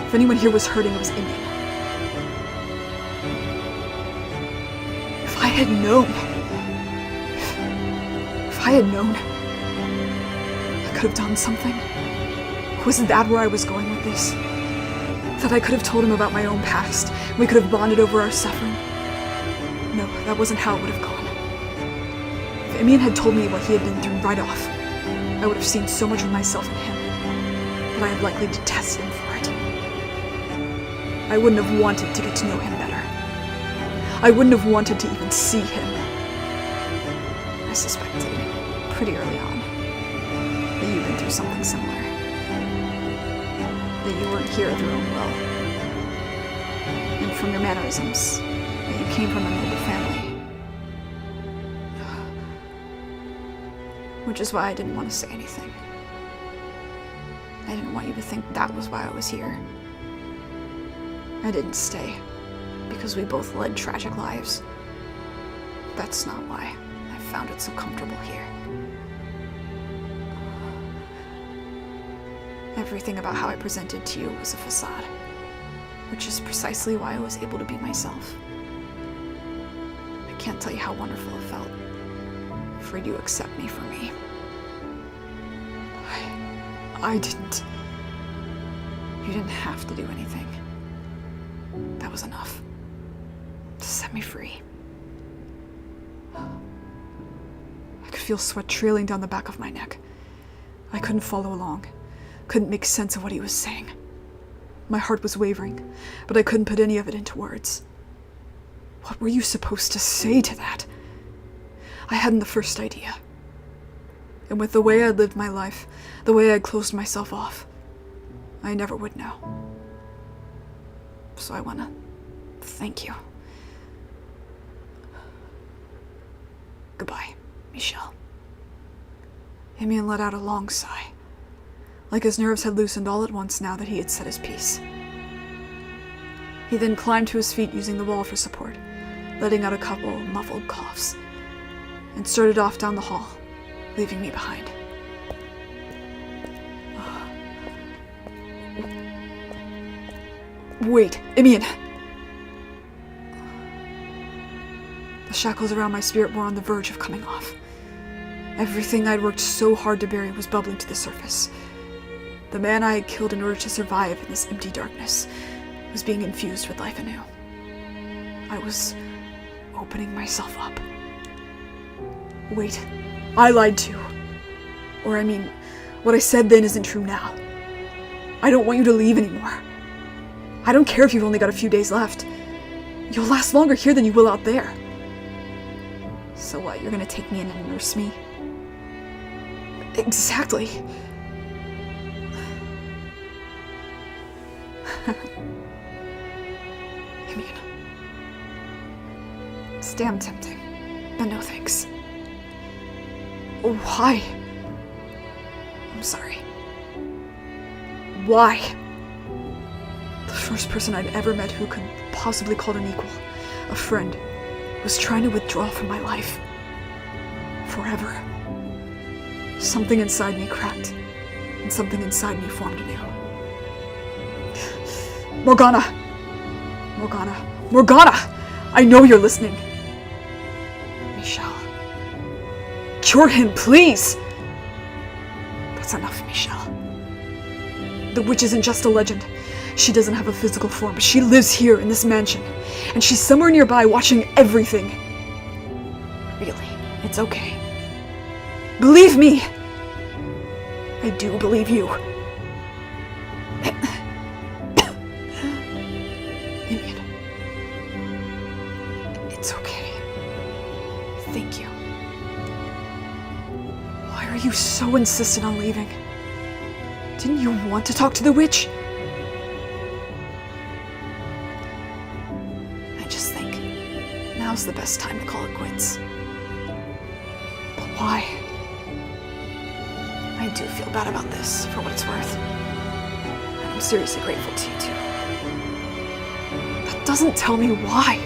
If anyone here was hurting, it was Amian. If I had known, I could have done something. Was that where I was going with this? That I could have told him about my own past. We could have bonded over our suffering. No, that wasn't how it would have gone. If Amian had told me what he had been through right off, I would have seen so much of myself in him that I had likely detested him for it. I wouldn't have wanted to get to know him better. I wouldn't have wanted to even see him. I suspected, pretty early on, that you'd been through something similar. That you weren't here of your own will. And from your mannerisms, that you came from a noble family. Which is why I didn't want to say anything. I didn't want you to think that was why I was here. I didn't stay, because we both led tragic lives. That's not why I found it so comfortable here. Everything about how I presented to you was a facade, which is precisely why I was able to be myself. I can't tell you how wonderful it felt for you to accept me for me. I didn't. You didn't have to do anything. That was enough to set me free. I could feel sweat trailing down the back of my neck. I couldn't follow along. Couldn't make sense of what he was saying. My heart was wavering, but I couldn't put any of it into words. What were you supposed to say to that? I hadn't the first idea. And with the way I'd lived my life, the way I'd closed myself off, I never would know. So I want to thank you. Goodbye, Michelle. Amian let out a long sigh, like his nerves had loosened all at once now that he had said his piece. He then climbed to his feet using the wall for support, letting out a couple muffled coughs, and started off down the hall, leaving me behind. Wait, Amian! The shackles around my spirit were on the verge of coming off. Everything I'd worked so hard to bury was bubbling to the surface. The man I had killed in order to survive in this empty darkness was being infused with life anew. I was opening myself up. Wait, I lied too. Or I mean, what I said then isn't true now. I don't want you to leave anymore. I don't care if you've only got a few days left. You'll last longer here than you will out there. So what, you're gonna take me in and nurse me? Exactly. I mean, it's damn tempting, but no thanks. Why? I'm sorry. Why? The first person I'd ever met who could possibly call an equal, a friend, was trying to withdraw from my life. Forever. Something inside me cracked, and something inside me formed anew. Morgana! Morgana! Morgana! I know you're listening! Michelle. Cure him, please! That's enough, Michelle. The witch isn't just a legend. She doesn't have a physical form, but she lives here in this mansion. And she's somewhere nearby watching everything. Really, it's okay. Believe me! I do believe you. Vivian. It's okay. Thank you. Why are you so insistent on leaving? Didn't you want to talk to the witch? I just think now's the best time to call it quits. But why? I do feel bad about this, for what it's worth. And I'm seriously grateful to you, too. That doesn't tell me why.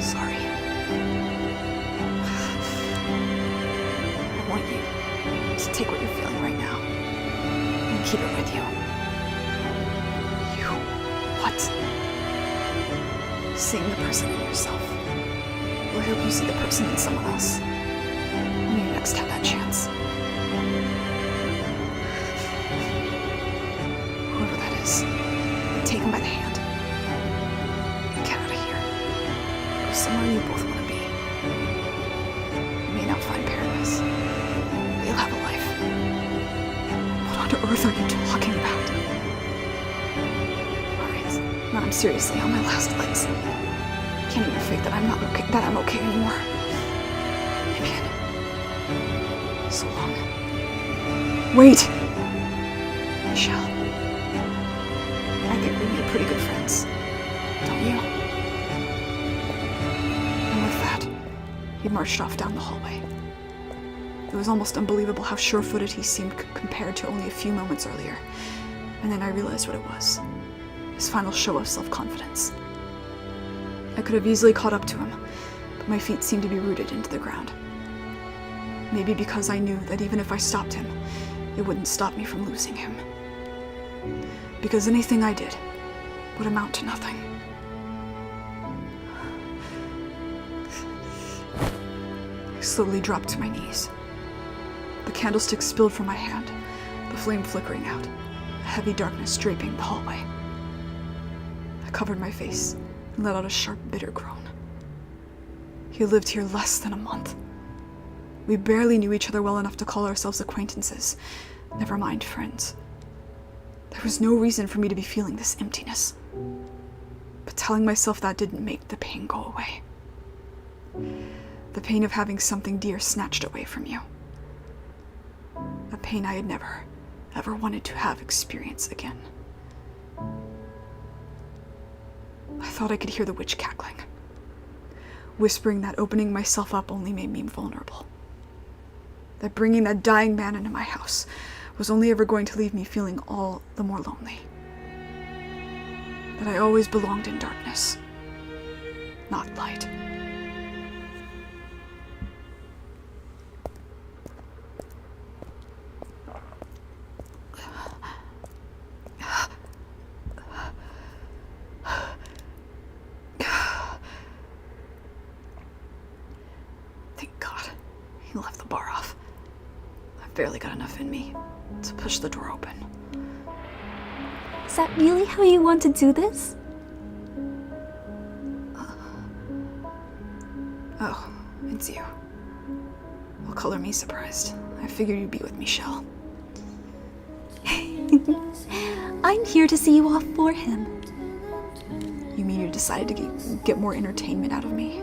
Sorry. I want you to take what you're feeling right now and keep it with you. You... what? Seeing the person in yourself will help you see the person in someone else when you next have that chance. Whoever that is, take him by the hand. Get out of here. Go somewhere you both want to be. You may not find paradise, but you'll have a life. What on earth are you talking about? Alright, now I'm seriously on my last legs. Can't even fake that I'm not okay, that I'm okay anymore. Vivian. So long. Wait! Michelle. I think we made pretty good friends. Don't you? And with that, he marched off down the hallway. It was almost unbelievable how sure-footed he seemed compared to only a few moments earlier. And then I realized what it was. His final show of self-confidence. I could have easily caught up to him, but my feet seemed to be rooted into the ground. Maybe because I knew that even if I stopped him, it wouldn't stop me from losing him. Because anything I did would amount to nothing. I slowly dropped to my knees. The candlestick spilled from my hand, the flame flickering out, a heavy darkness draping the hallway. I covered my face and let out a sharp, bitter groan. He lived here less than a month. We barely knew each other well enough to call ourselves acquaintances, never mind friends. There was no reason for me to be feeling this emptiness. But telling myself that didn't make the pain go away. The pain of having something dear snatched away from you. A pain I had never, ever wanted to have experience again. I thought I could hear the witch cackling. Whispering that opening myself up only made me vulnerable. That bringing that dying man into my house was only ever going to leave me feeling all the more lonely. That I always belonged in darkness, not light. Thank God he left the bar off. I've barely got enough in me to push the door open. Is that really how you want to do this? Oh, it's you. Well, color me surprised. I figured you'd be with Michelle. I'm here to see you off for him. You mean you decided to get more entertainment out of me?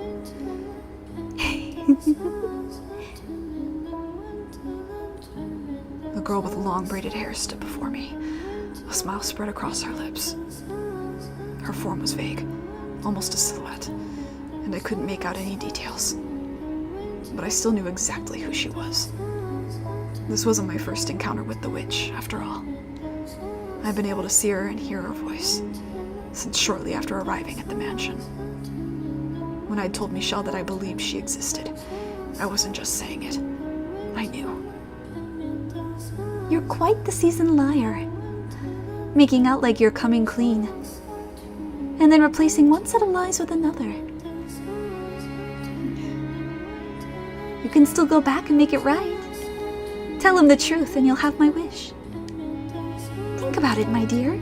The girl with long braided hair stood before me. A smile spread across her lips. Her form was vague, almost a silhouette, and I couldn't make out any details. But I still knew exactly who she was. This wasn't my first encounter with the witch, after all. I've been able to see her and hear her voice since shortly after arriving at the mansion. When I'd told Michelle that I believed she existed, I wasn't just saying it. I knew. You're quite the seasoned liar. Making out like you're coming clean. And then replacing one set of lies with another. You can still go back and make it right. Tell him the truth and you'll have my wish. Think about it, my dear.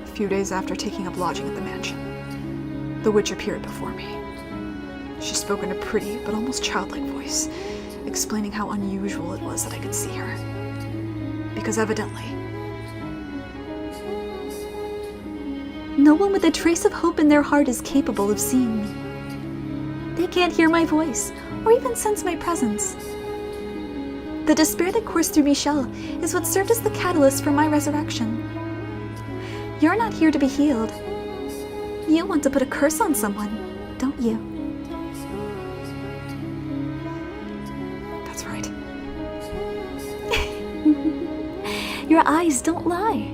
A few days after taking up lodging at the mansion, the witch appeared before me. She spoke in a pretty but almost childlike voice, explaining how unusual it was that I could see her. Because evidently, no one with a trace of hope in their heart is capable of seeing me. They can't hear my voice, or even sense my presence. The despair that coursed through Michel is what served as the catalyst for my resurrection. You're not here to be healed. You want to put a curse on someone, don't you? that's right. Your eyes don't lie.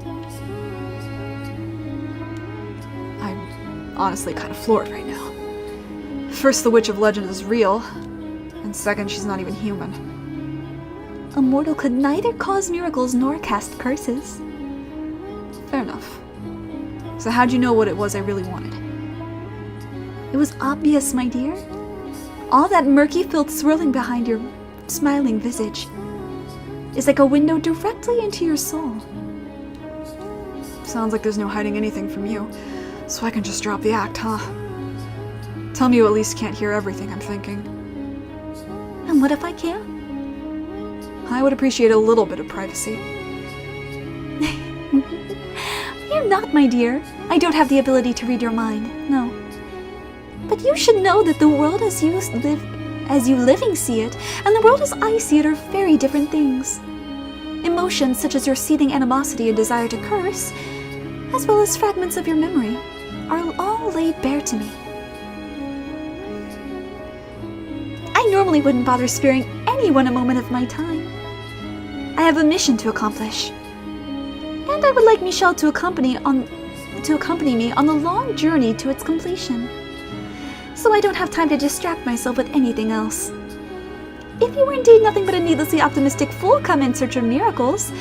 I'm honestly kind of floored right now. First, the Witch of Legend is real, and second, she's not even human. A mortal could neither cause miracles nor cast curses. Fair enough. So how'd you know what it was I really wanted? It was obvious, my dear. All that murky filth swirling behind your smiling visage is like a window directly into your soul. Sounds like there's no hiding anything from you, so I can just drop the act, huh? Tell me you at least can't hear everything I'm thinking. And what if I can? I would appreciate a little bit of privacy. You're not, my dear. I don't have the ability to read your mind, no. But you should know that the world as you living see it, and the world as I see it are very different things. Emotions such as your seething animosity and desire to curse, as well as fragments of your memory, are all laid bare to me. I normally wouldn't bother sparing anyone a moment of my time. I have a mission to accomplish. And I would like Michel to accompany me on the long journey to its completion, so I don't have time to distract myself with anything else. If you were indeed nothing but a needlessly optimistic fool come in search of miracles,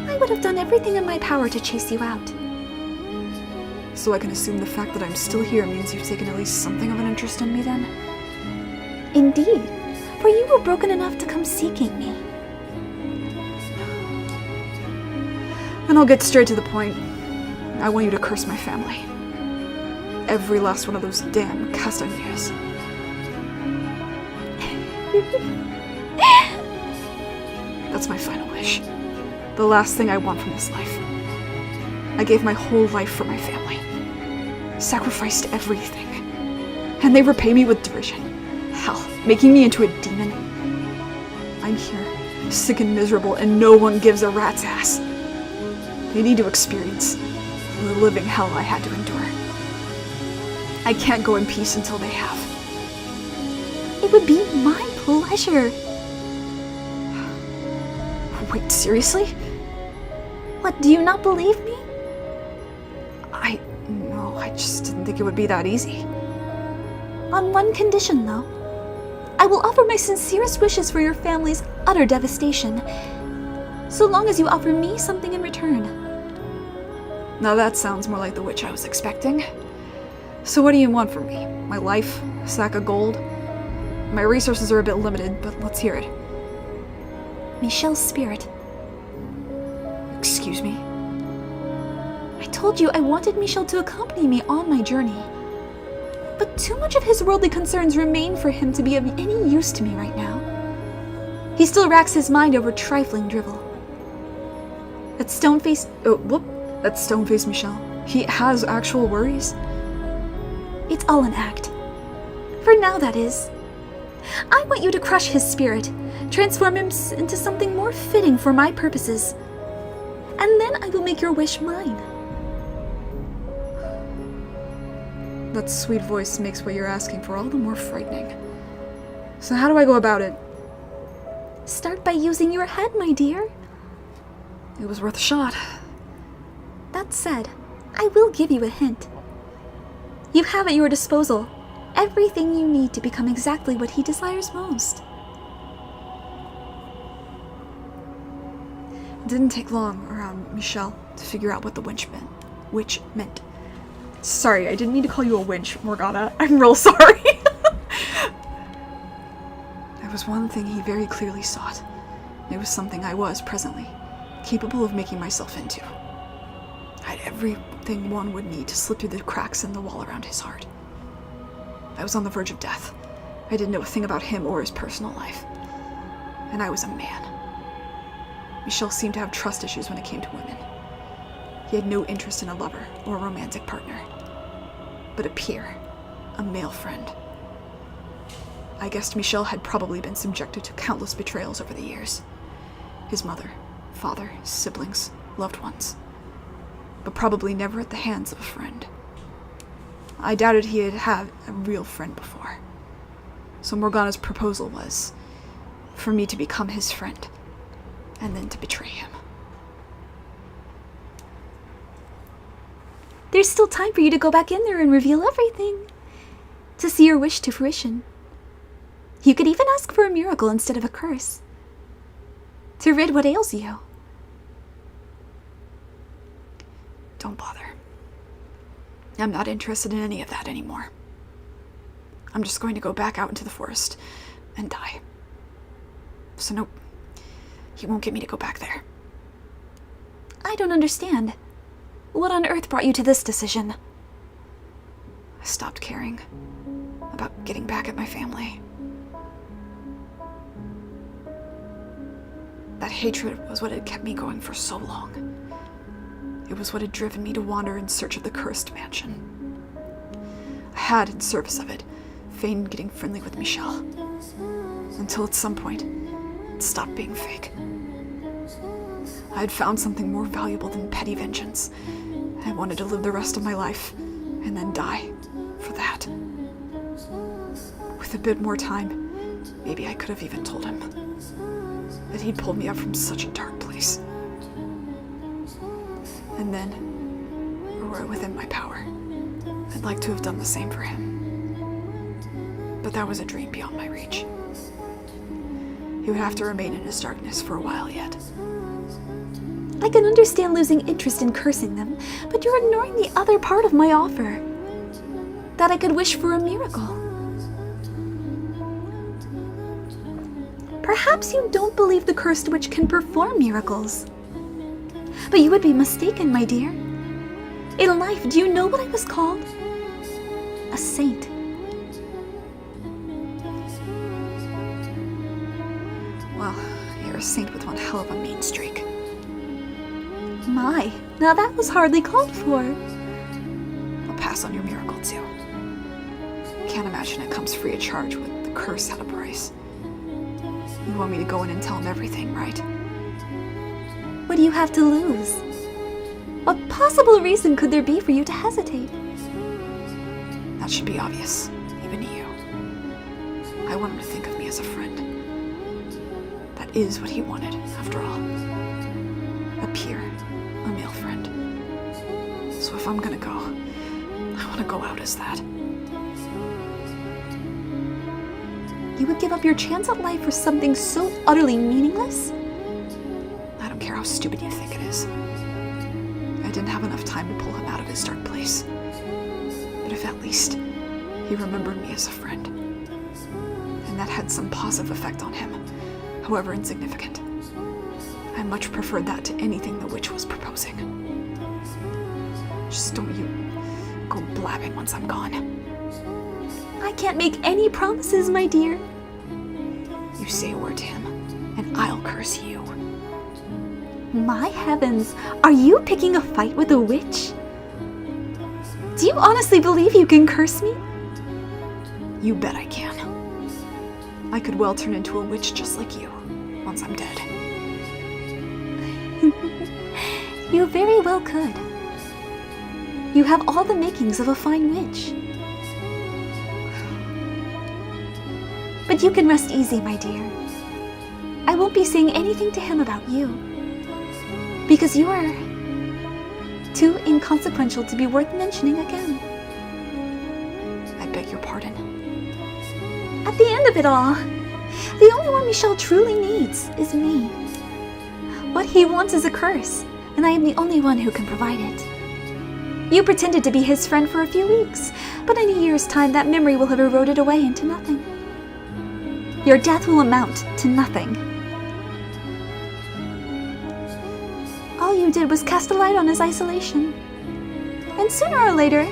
I would have done everything in my power to chase you out. So I can assume the fact that I'm still here means you've taken at least something of an interest in me then? Indeed, for you were broken enough to come seeking me. And I'll get straight to the point. I want you to curse my family. Every last one of those damn Castañers. That's my final wish. The last thing I want from this life. I gave my whole life for my family. Sacrificed everything. And they repay me with derision. Hell, making me into a demon. I'm here, sick and miserable, and no one gives a rat's ass. They need to experience the living hell I had to endure. I can't go in peace until they have. It would be my pleasure. Wait, seriously? What, do you not believe me? No, I just didn't think it would be that easy. On one condition, though. I will offer my sincerest wishes for your family's utter devastation, so long as you offer me something in return. Now that sounds more like the witch I was expecting. So what do you want from me? My life? A sack of gold? My resources are a bit limited, but let's hear it. Michel's spirit. Excuse me? I told you I wanted Michel to accompany me on my journey. But too much of his worldly concerns remain for him to be of any use to me right now. He still racks his mind over trifling drivel. That's stone-faced Michel. He has actual worries. It's all an act. For now, that is. I want you to crush his spirit, transform him into something more fitting for my purposes, and then I will make your wish mine. That sweet voice makes what you're asking for all the more frightening. So how do I go about it? Start by using your head, my dear. It was worth a shot. That said, I will give you a hint. You have at your disposal everything you need to become exactly what he desires most. It didn't take long around Michel to figure out what the witch meant. Sorry, I didn't mean to call you a wench, Morgana. I'm real sorry. There was one thing he very clearly sought. It was something I was, presently, capable of making myself into. I had everything one would need to slip through the cracks in the wall around his heart. I was on the verge of death. I didn't know a thing about him or his personal life. And I was a man. Michel seemed to have trust issues when it came to women. He had no interest in a lover or a romantic partner, but a peer, a male friend. I guessed Michel had probably been subjected to countless betrayals over the years. His mother, father, siblings, loved ones. But probably never at the hands of a friend. I doubted he had had a real friend before. So Morgana's proposal was for me to become his friend, and then to betray him. There's still time for you to go back in there and reveal everything. To see your wish to fruition. You could even ask for a miracle instead of a curse. To rid what ails you. Don't bother. I'm not interested in any of that anymore. I'm just going to go back out into the forest and die. So no, you won't get me to go back there. I don't understand. What on earth brought you to this decision? I stopped caring about getting back at my family. That hatred was what had kept me going for so long. It was what had driven me to wander in search of the cursed mansion. I had, in service of it, feigned getting friendly with Michel. Until at some point, it stopped being fake. I had found something more valuable than petty vengeance. I wanted to live the rest of my life, and then die for that. With a bit more time, maybe I could have even told him that he'd pulled me up from such a dark place. And then, were it within my power, I'd like to have done the same for him. But that was a dream beyond my reach. He would have to remain in his darkness for a while yet. I can understand losing interest in cursing them, but you're ignoring the other part of my offer. That I could wish for a miracle. Perhaps you don't believe the cursed witch can perform miracles. But you would be mistaken, my dear. In life, do you know what I was called? A saint. Well, you're a saint with one hell of a mean streak. My, now that was hardly called for. I'll pass on your miracle, too. Can't imagine it comes free of charge with the curse at a price. You want me to go in and tell him everything, right? What do you have to lose? What possible reason could there be for you to hesitate? That should be obvious, even to you. I want him to think of me as a friend. That is what he wanted, after all. A peer, a male friend. So if I'm gonna go, I want to go out as that. You would give up your chance at life for something so utterly meaningless? I don't care how stupid you think it is. I didn't have enough time to pull him out of his dark place. But if at least he remembered me as a friend, and that had some positive effect on him, however insignificant, I much preferred that to anything the witch was proposing. Just don't you go blabbing once I'm gone. I can't make any promises, my dear. You say a word to him, and I'll curse you. My heavens, are you picking a fight with a witch? Do you honestly believe you can curse me? You bet I can. I could well turn into a witch just like you, once I'm dead. You very well could. You have all the makings of a fine witch. But you can rest easy, my dear. I won't be saying anything to him about you. Because you are too inconsequential to be worth mentioning again. I beg your pardon. At the end of it all, the only one Michel truly needs is me. What he wants is a curse, and I am the only one who can provide it. You pretended to be his friend for a few weeks, but in a year's time that memory will have eroded away into nothing. Your death will amount to nothing. All you did was cast a light on his isolation. And sooner or later,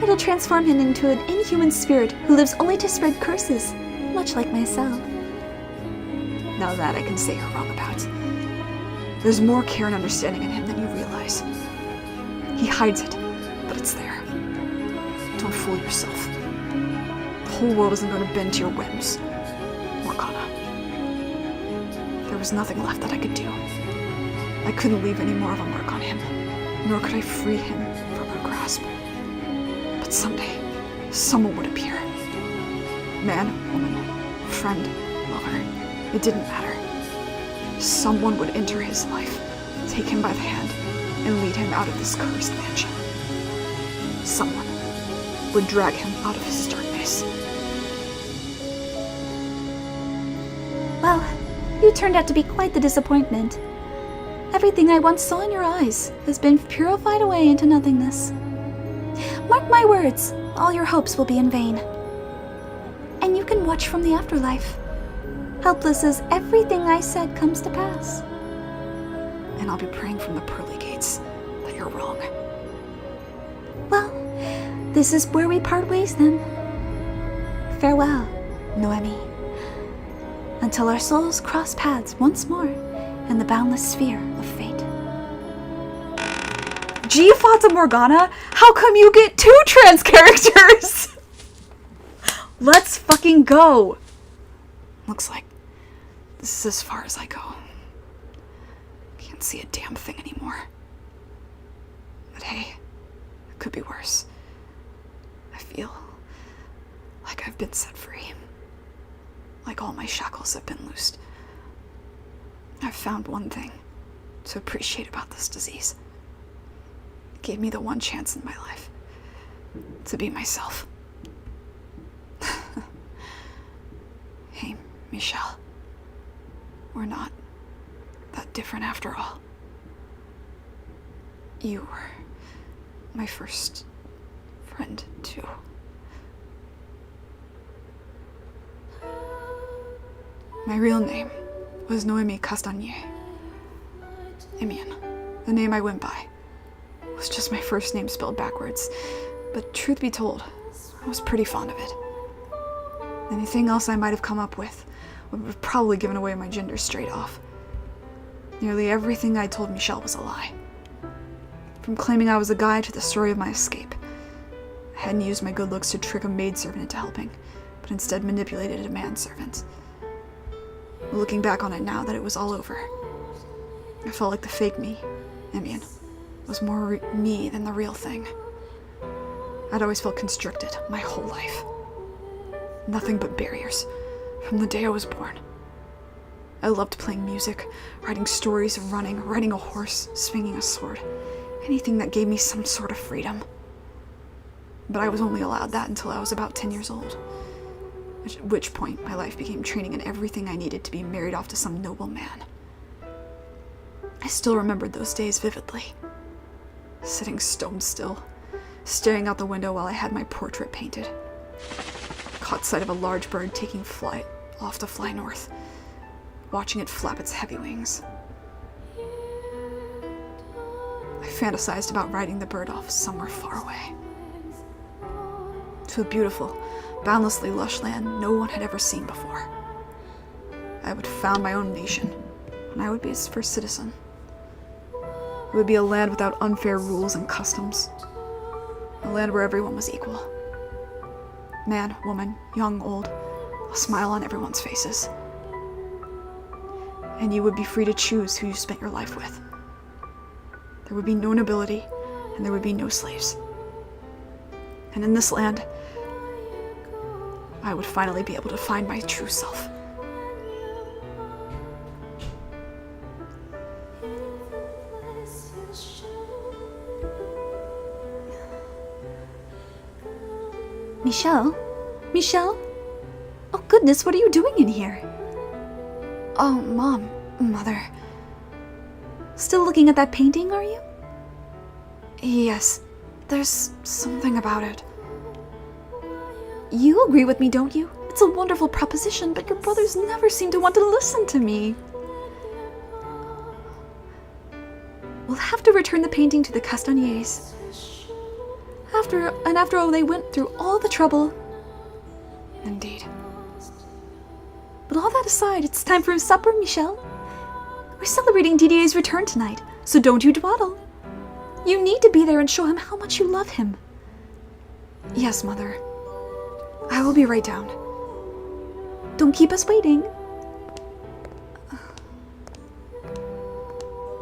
it'll transform him into an inhuman spirit who lives only to spread curses, much like myself. Now that I can say you're wrong about. There's more care and understanding in him than you realize. He hides it, but it's there. Don't fool yourself. The whole world isn't going to bend to your whims, Morgana. There was nothing left that I could do. I couldn't leave any more of a mark on him, nor could I free him from her grasp. But someday, someone would appear. Man, woman, friend, lover, it didn't matter. Someone would enter his life, take him by the hand, and lead him out of this cursed mansion. Someone would drag him out of his darkness. Well, you turned out to be quite the disappointment. Everything I once saw in your eyes has been purified away into nothingness. Mark my words, all your hopes will be in vain. And you can watch from the afterlife, helpless as everything I said comes to pass. And I'll be praying from the pearly gates that you're wrong. Well, this is where we part ways then. Farewell, Noemi. Until our souls cross paths once more in the boundless sphere of fate. Gee, Fata Morgana, how come you get 2 trans characters? Let's fucking go. Looks like this is as far as I go. Can't see a damn thing anymore. But hey, it could be worse. I feel like I've been set free. Like all my shackles have been loosed. I've found one thing to appreciate about this disease. It gave me the one chance in my life to be myself. Hey, Michelle. We're not that different after all. You were my first friend, too. My real name was Noemi Castagnier. Emian, the name I went by, was just my first name spelled backwards, but truth be told, I was pretty fond of it. Anything else I might have come up with would have probably given away my gender straight off. Nearly everything I told Michelle was a lie. From claiming I was a guy to the story of my escape. I hadn't used my good looks to trick a maidservant into helping, but instead manipulated a manservant. Looking back on it now that it was all over, I felt like the fake me, Emian, was more me than the real thing. I'd always felt constricted my whole life. Nothing but barriers, from the day I was born. I loved playing music, writing stories, running, riding a horse, swinging a sword. Anything that gave me some sort of freedom. But I was only allowed that until I was about 10 years old. At which point, my life became training in everything I needed to be married off to some noble man. I still remembered those days vividly. Sitting stone still, staring out the window while I had my portrait painted. Caught sight of a large bird taking flight off to fly north, watching it flap its heavy wings. I fantasized about riding the bird off somewhere far away. To a beautiful, boundlessly lush land no one had ever seen before. I would found my own nation, and I would be its first citizen. It would be a land without unfair rules and customs. A land where everyone was equal. Man, woman, young, old, a smile on everyone's faces. And you would be free to choose who you spent your life with. There would be no nobility, and there would be no slaves. And in this land, I would finally be able to find my true self. Michelle? Michelle? Oh goodness, what are you doing in here? Oh, Mom, Mother. Still looking at that painting, are you? Yes, There's something about it. You agree with me, don't you? It's a wonderful proposition, but your brothers never seem to want to listen to me. We'll have to return the painting to the Castagnets. After all, they went through all the trouble. Indeed. But all that aside, it's time for supper, Michel. We're celebrating Didier's return tonight, so don't you dawdle. You need to be there and show him how much you love him. Yes, Mother. I will be right down. Don't keep us waiting.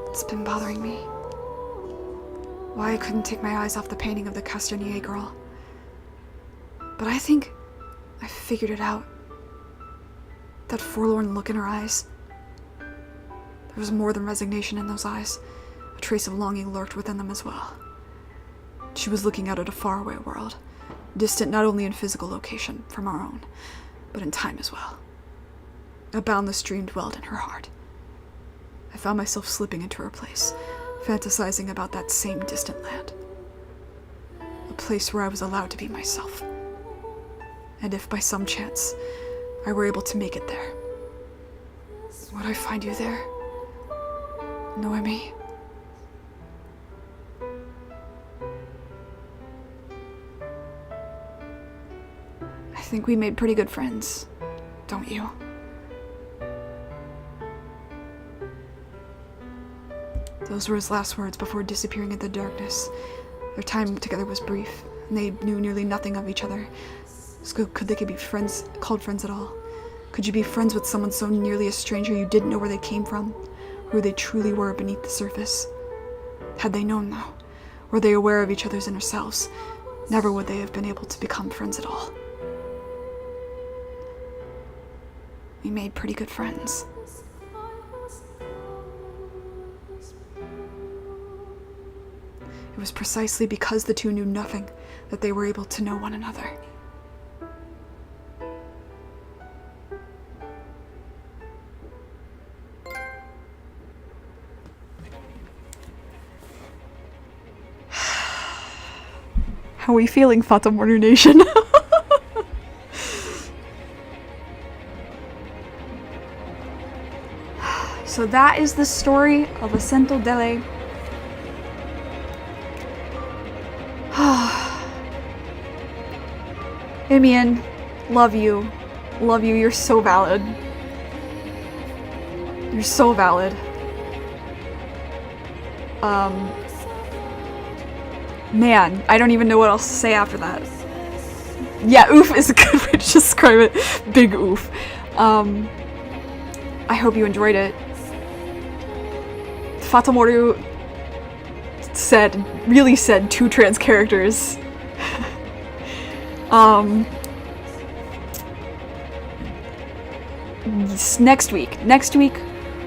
It's been bothering me. Why I couldn't take my eyes off the painting of the Castagnier girl. But I think I figured it out. That forlorn look in her eyes. There was more than resignation in those eyes. A trace of longing lurked within them as well. She was looking out at a faraway world, distant not only in physical location from our own, but in time as well. A boundless dream dwelled in her heart. I found myself slipping into her place, fantasizing about that same distant land. A place where I was allowed to be myself. And if by some chance I were able to make it there, would I find you there, Noemi? I think we made pretty good friends, don't you? Those were his last words before disappearing into the darkness. Their time together was brief, and they knew nearly nothing of each other. So could they be friends, called friends at all? Could you be friends with someone so nearly a stranger you didn't know where they came from, who they truly were beneath the surface? Had they known, though, were they aware of each other's inner selves, never would they have been able to become friends at all. We made pretty good friends. It was precisely because the two knew nothing that they were able to know one another. How are we feeling, Fata Morgana Nation? So that is the story of Assento Dele. Amian, love you. Love you, you're so valid. You're so valid. Man, I don't even know what else to say after that. Yeah, oof is a good way to describe it. Big oof. I hope you enjoyed it. Fata Morgana really said 2 trans characters. Next week,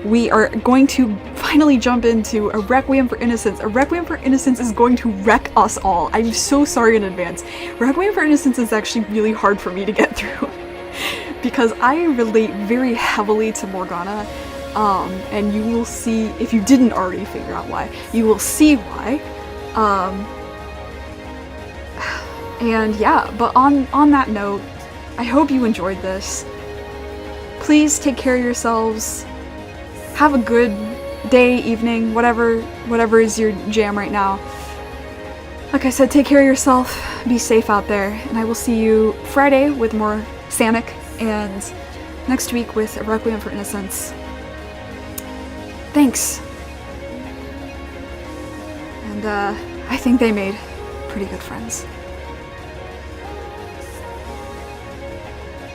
we are going to finally jump into A Requiem for Innocence. A Requiem for Innocence is going to wreck us all. I'm so sorry in advance. Requiem for Innocence is actually really hard for me to get through because I relate very heavily to Morgana, and you will see, if you didn't already figure out why, you will see why. And yeah, but on that note, I hope you enjoyed this. Please take care of yourselves. Have a good day, evening, whatever is your jam right now. Like I said, take care of yourself, be safe out there, and I will see you Friday with more Sanic, and next week with A Requiem for Innocence. Thanks. And I think they made pretty good friends.